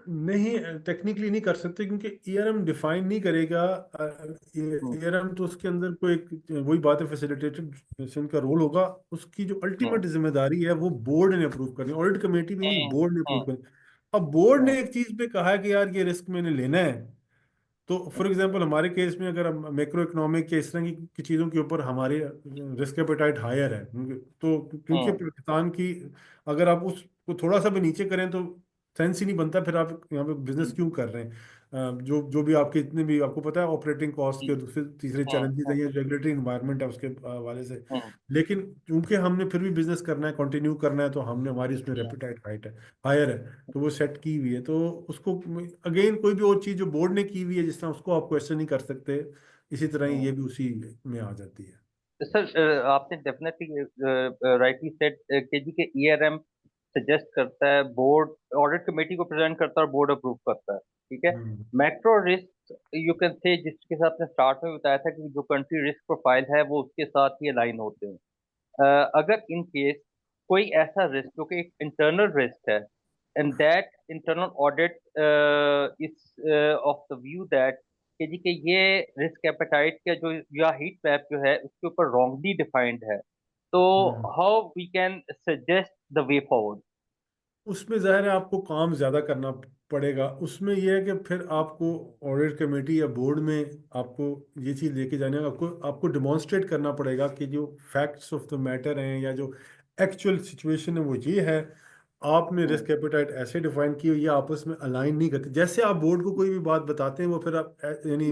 नहीं, टेक्निकली नहीं कर सकते क्योंकि ईआरएम डिफाइन नहीं करेगा। हम्म, ईआरएम तो उसके अंदर कोई वही बात है, फैसिलिटेटेड का रोल होगा। उसकी जो हम्म, अल्टीमेट जिम्मेदारी है वो बोर्ड ने अप्रूव करनी है, ऑडिट कमेटी भी नहीं, हम्म, बोर्ड ने अप्रूव हम्म, करनी। अब बोर्ड हम्म, ने एक चीज पे कहा है कि यार ये रिस्क मैंने लेना है, तो फॉर एग्जांपल हमारे केस में अगर हम मैक्रो इकोनॉमिक के इस तरह की चीज़ों के ऊपर हमारी रिस्क एपेटाइट हायर है, तो क्योंकि हम्म, पाकिस्तान की अगर आप उसको थोड़ा सा भी नीचे करें तो सेंस ही नहीं बनता, फिर आप यहाँ पे बिजनेस क्यों कर रहे हैं। जो जो भी आपके इतने भी आपको पता है ऑपरेटिंग कॉस्ट के दूसरे तीसरे हम्म, चैलेंजेस हैं या रेगुलेटरी इन्वायरमेंट है उसके हवाले से। हम्म, लेकिन क्योंकि हमने फिर भी बिजनेस करना है, कंटिन्यू करना है, तो हमने हमारी उसमें रेपेटाइट हाइट है हायर है, तो वो सेट की हुई है। तो उसको अगेन कोई भी और चीज़ जो बोर्ड ने की हुई है जिस तरह उसको आप क्वेश्चन नहीं कर सकते, इसी तरह ही हम्म। ये भी उसी में आ जाती है। सर आपने डेफिनेटली राइटली सेड के जी के ईआरएम सजेस्ट करता है, बोर्ड ऑडिट कमेटी को प्रेजेंट करता है और बोर्ड अप्रूव करता है, ठीक है। Hmm. Macro risk you can say, जिसके साथ आपने स्टार्ट में बताया था कि जो कंट्री रिस्क प्रोफाइल है वो उसके साथ ही अलाइन होते हैं। अगर इन केस कोई ऐसा रिस्क जो कि एक इंटरनल रिस्क है, and that internal audit is of the view that कि जी कि ये रिस्क एपेटाइट का जो या हीट मैप जो है उसके ऊपर रॉन्गली डिफाइंड है, तो hmm. How we can suggest the way forward? उसमें ज़ाहिर है आपको काम ज़्यादा करना पड़ेगा। उसमें यह है कि फिर आपको ऑडिट कमेटी या बोर्ड में आपको ये चीज़ लेके जाने का, आपको आपको डिमॉन्स्ट्रेट करना पड़ेगा कि जो फैक्ट्स ऑफ द मैटर हैं या जो एक्चुअल सिचुएशन है वो ये है। आपने रिस्क एपेटाइट ऐसे डिफाइन की हुई है, आपस में अलाइन नहीं करते। जैसे आप बोर्ड को कोई भी बात बताते हैं वो फिर आप यानी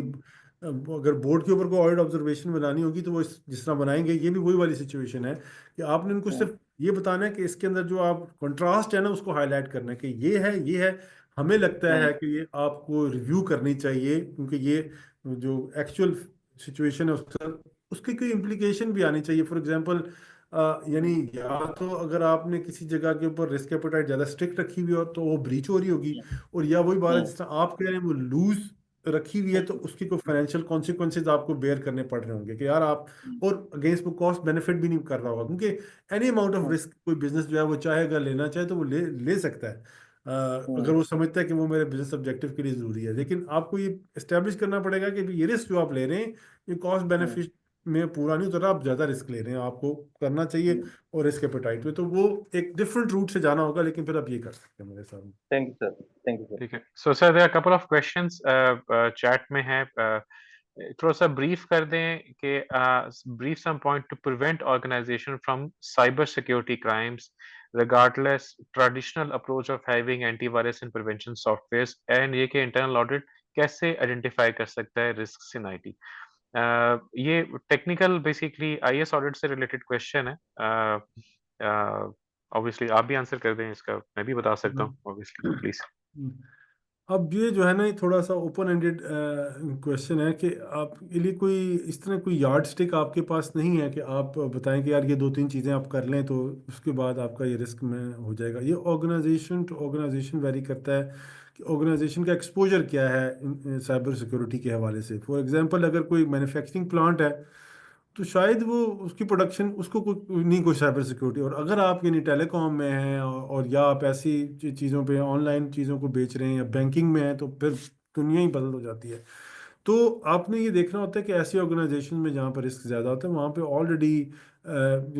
अगर बोर्ड के ऊपर कोई ऑडिट ऑब्जर्वेशन बनानी होगी तो वो जिस तरह बनाएंगे, ये भी वही वाली सिचुएशन है कि आपने उनको सिर्फ ये बताना है कि इसके अंदर जो आप कंट्रास्ट है ना उसको हाईलाइट करना है कि ये है, हमें लगता है कि ये आपको रिव्यू करनी चाहिए क्योंकि ये जो एक्चुअल सिचुएशन है उसका उसकी कोई इम्प्लीकेशन भी आनी चाहिए। फॉर एग्जांपल यानी या तो अगर आपने किसी जगह के ऊपर रिस्क एपेटाइट ज़्यादा स्ट्रिक्ट रखी हुई हो तो वो ब्रीच हो रही होगी, और या वही बात है जिस तरह आप कह रहे हैं वो लूज रखी हुई है तो उसकी कोई फाइनेंशियल कॉन्सिक्वेंसेज आपको बेयर करने पड़ रहे होंगे कि यार आप, और अगेंस्ट वो कॉस्ट बेनिफिट भी नहीं कर रहा होगा क्योंकि एनी अमाउंट ऑफ रिस्क कोई बिजनेस जो है वो चाहे अगर लेना चाहे तो वो ले सकता है अगर वो समझता है कि वो मेरे बिजनेस ऑब्जेक्टिव के लिए ज़रूरी है। लेकिन आपको ये इस्टेब्लिश करना पड़ेगा कि भी ये रिस्क जो आप ले रहे हैं ये कॉस्ट बेनिफिट में पूरा नहीं उतर रहा, आप ज़्यादा रिस्क ले रहे हैं, आपको करना चाहिए और रिस्क एपेटाइट में तो वो एक डिफरेंट रूट से जाना होगा, लेकिन फिर आप ये कर सकते हैं मेरे सामने। Thank you sir, thank you sir. ठीक है. So sir, there are a couple of questions chat में है. थोड़ा सा ब्रीफ कर दें कि brief some point to prevent organization from cyber security crimes regardless traditional approach of having antivirus and prevention softwares, and ये कि internal audit कैसे identify कर सकता है risks in IT. ये टेक्निकल बेसिकली आईएएस ऑडिट से रिलेटेड क्वेश्चन है. Obviously आप भी आंसर कर दें इसका, मैं भी बता सकता हूँ ऑब्वियसली, प्लीज। अब ये जो है ना, ये थोड़ा सा ओपन एंडेड क्वेश्चन है कि आपके लिए कोई इस तरह कोई यार्ड स्टिक आपके पास नहीं है कि आप बताएं कि यार ये 2-3 चीज़ें आप कर लें तो उसके बाद आपका ये रिस्क में हो जाएगा। ये ऑर्गेनाइजेशन टू ऑर्गेनाइजेशन वेरी करता है कि ऑर्गेनाइजेशन का एक्सपोजर क्या है साइबर सिक्योरिटी के हवाले से। फॉर एग्जांपल, अगर कोई मैन्युफैक्चरिंग प्लांट है तो शायद वो उसकी प्रोडक्शन उसको कोई नहीं, कोई साइबर सिक्योरिटी। और अगर आप यानी टेलीकॉम में हैं और या आप ऐसी चीज़ों पे ऑनलाइन चीज़ों को बेच रहे हैं या बैंकिंग में हैं तो फिर दुनिया ही बदल हो जाती है। तो आपने ये देखना होता है कि ऐसी ऑर्गेनाइजेशन में जहाँ पर रिस्क ज़्यादा होता है वहाँ पे already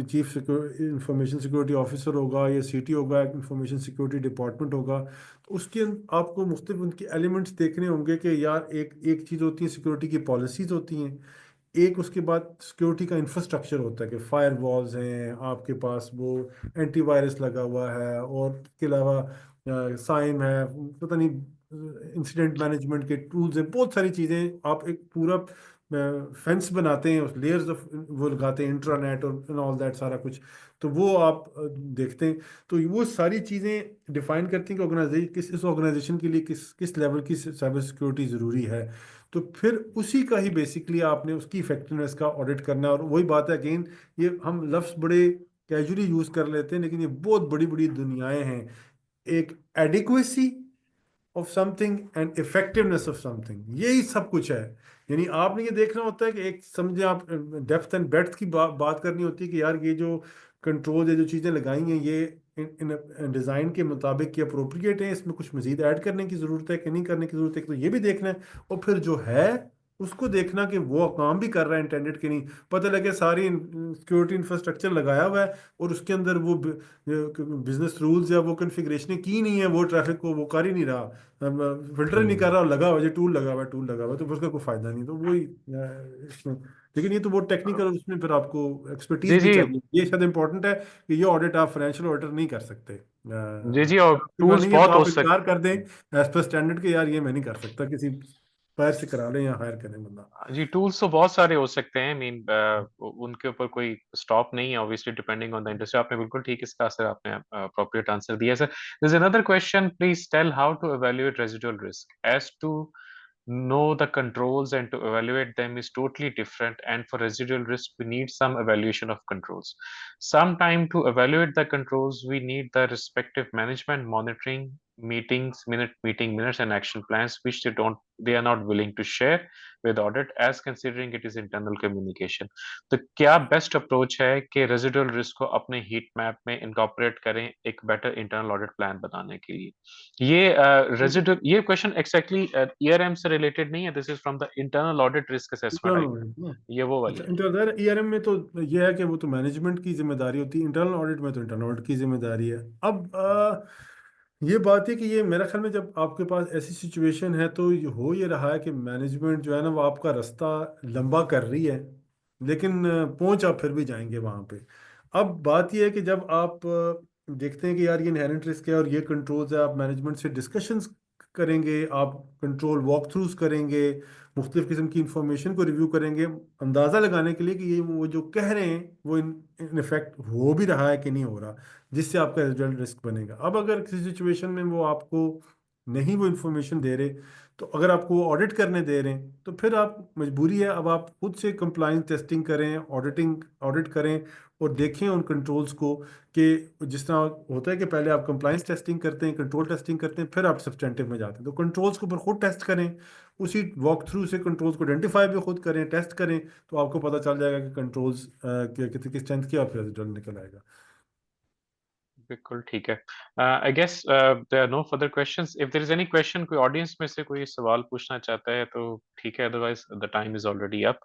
chief information security officer होगा या सीटी होगा, इंफॉर्मेशन सिक्योरिटी डिपार्टमेंट होगा। तो उसके आपको मुख्तलिफ उनके एलिमेंट्स देखने होंगे कि यार एक एक चीज़ होती है सिक्योरिटी की पॉलिसीज़ होती हैं, एक उसके बाद सिक्योरिटी का इंफ्रास्ट्रक्चर होता है कि फायर वॉल्स हैं आपके पास, वो एंटीवायरस लगा हुआ है, और इसके अलावा साइम है, पता नहीं इंसिडेंट मैनेजमेंट के टूल्स हैं, बहुत सारी चीज़ें। आप एक पूरा फेंस बनाते हैं, उस लेयर्स ऑफ वो लगाते हैं, इंट्रानेट और ऑल दैट सारा कुछ। तो वो आप देखते हैं। तो वो सारी चीज़ें डिफाइन करती हैं कि ऑर्गेनाइजेशन इस ऑर्गेनाइजेशन के लिए किस किस लेवल की साइबर सिक्योरिटी ज़रूरी है। तो फिर उसी का ही बेसिकली आपने उसकी इफेक्टिवनेस का ऑडिट करना है। और वही बात है, अगेन ये हम लफ्ज़ बड़े कैजुअली यूज़ कर लेते हैं लेकिन ये बहुत बड़ी बड़ी दुनियाएं हैं। एक adequacy of something and effectiveness of something, यही सब कुछ है। यानी आपने ये देखना होता है कि एक समझे आप डेप्थ एंड ब्रेड्थ की बात करनी होती है कि यार ये जो कंट्रोल ये जो चीज़ें लगाई हैं ये इन डिज़ाइन के मुताबिक की अप्रोप्रिएट है, इसमें कुछ मजीद ऐड करने की ज़रूरत है कि नहीं करने की ज़रूरत है, तो ये भी देखना है। और फिर जो है उसको देखना कि वो काम भी कर रहा है इंटेंडेड कि नहीं। पता लगे सारी सिक्योरिटी इंफ्रास्ट्रक्चर लगाया हुआ है और उसके अंदर वो बिजनेस रूल्स या वो कन्फिग्रेशनें की नहीं है, वो ट्रैफिक को वो कर ही नहीं रहा, फिल्टर नहीं कर रहा, और लगा हुआ जो टूल लगा हुआ है, टूल लगा हुआ है, तो उसका कोई फायदा नहीं। तो वही इसमें, लेकिन ये तो बहुत टेक्निकल, उसमें फिर आपको एक्सपर्टीज जी भी जी चाहिए। ये शायद इंपॉर्टेंट है कि ये ऑडिट आप फाइनेंशियल ऑडिटर नहीं कर सकते। जी जी, और टूल्स नहीं है तो बहुत हो आप इकरार कर दें एज पर स्टैंडर्ड के, यार ये मैं नहीं कर सकता, किसी पैर से करा लें या हायर करें बंदा। जी, टूल्स तो बहुत सारे हो सकते हैं। मीन उनके ऊपर कोई स्टॉप नहीं है, obviously depending on the industry. आपने बिल्कुल ठीक इसका सर आपने अप्रोप्रिएट आंसर दिया sir. There is another question, please tell how to evaluate residual risk, as to know the controls and to evaluate them is totally different, and for residual risk we need some evaluation of controls. Sometime to evaluate the controls we need the respective management monitoring meeting minutes and action plans, which they are not willing to share with audit, as considering it is internal communication. तो क्या best approach है कि residual risk को अपने heat map में incorporate करें एक better internal audit plan बनाने के लिए? ये रेजिडुअल, ये क्वेश्चन एक्जैक्टली ईआरएम से रिलेटेड नहीं है, this is from the internal audit risk assessment I, ये वो वाली अच्छा, इंटरनल ईआरएम में तो ये है कि वो तो मैनेजमेंट की जिम्मेदारी होती है, इंटरनल ऑडिट में तो इंटरनल ऑडिट की जिम्मेदारी है। अब ये बात है कि ये मेरा ख्याल में जब आपके पास ऐसी सिचुएशन है तो ये हो ये रहा है कि मैनेजमेंट जो है ना वो आपका रास्ता लंबा कर रही है, लेकिन पहुंच आप फिर भी जाएंगे वहां पे। अब बात ये है कि जब आप देखते हैं कि यार ये इनहेरेंट रिस्क है और ये कंट्रोल्स है, आप मैनेजमेंट से डिस्कशंस करेंगे, आप कंट्रोल वॉक थ्रूज करेंगे, मुख्तलिफ किस्म की इंफॉर्मेशन को रिव्यू करेंगे अंदाज़ा लगाने के लिए कि ये वो जो कह रहे हैं वो इन इफेक्ट हो भी रहा है कि नहीं हो रहा, जिससे आपका रिजल्ट रिस्क बनेगा। अब अगर किसी सिचुएशन में वो आपको नहीं वो इंफॉर्मेशन दे रहे, तो अगर आपको वो ऑडिट करने दे रहे हैं तो फिर आप मजबूरी है, अब आप खुद से कंप्लाइंस टेस्टिंग करें, ऑडिट करें और देखें उन कंट्रोल्स को कि जिस तरह होता है कि पहले आप कंप्लाइंस टेस्टिंग करते हैं, कंट्रोल टेस्टिंग करते हैं, फिर आप सब्सटेंटिव में जाते हैं। तो कंट्रोल्स को फिर खुद टेस्ट करें, उसी वॉक थ्रू से कंट्रोल्स को आइडेंटिफाई भी खुद करें, टेस्ट करें, तो आपको पता चल जाएगा कि कंट्रोल्स कितनी स्ट्रेंथ की, और फिर रिजल्ट निकल आएगा। बिल्कुल ठीक है। I guess there are no further questions. If there is any question, कोई ऑडियंस में से कोई सवाल पूछना चाहता है तो ठीक है, otherwise the time is already up.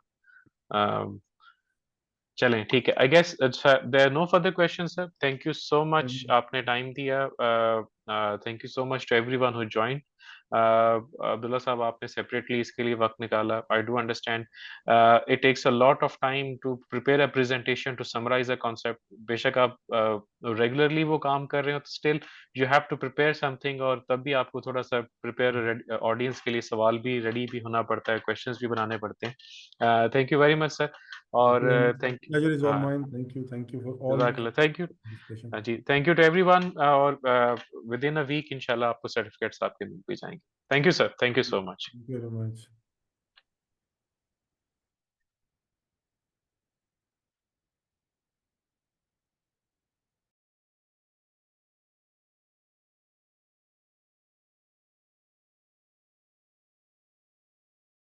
चलें ठीक है। I guess there are no further question sir. Thank you so much, आपने टाइम दिया। Thank you so much to everyone who joined. Abdullah sahab, आपने सेपरेटली इसके लिए वक्त निकाला। I do understand it takes a lot of time to prepare a presentation, to summarise a concept. बेशक आप regularly वो काम कर रहे हो, तो still you have to prepare something, और तब भी आपको थोड़ा सा प्रिपेयर ऑडियंस के लिए सवाल भी रेडी भी होना पड़ता है, क्वेश्चंस भी बनाने पड़ते हैं। Thank you very much sir. और थैंक Pleasure is all हाँ mine. Thank you for all जज़ाकल्लाह, थैंक यू discussion. जी, थैंक यू टू एवरीवन और विद इन अ वीक इंशाल्लाह आपको सर्टिफिकेट्स आपके मिल भी जाएंगे। Thank you sir, thank you so much. Thank you very much.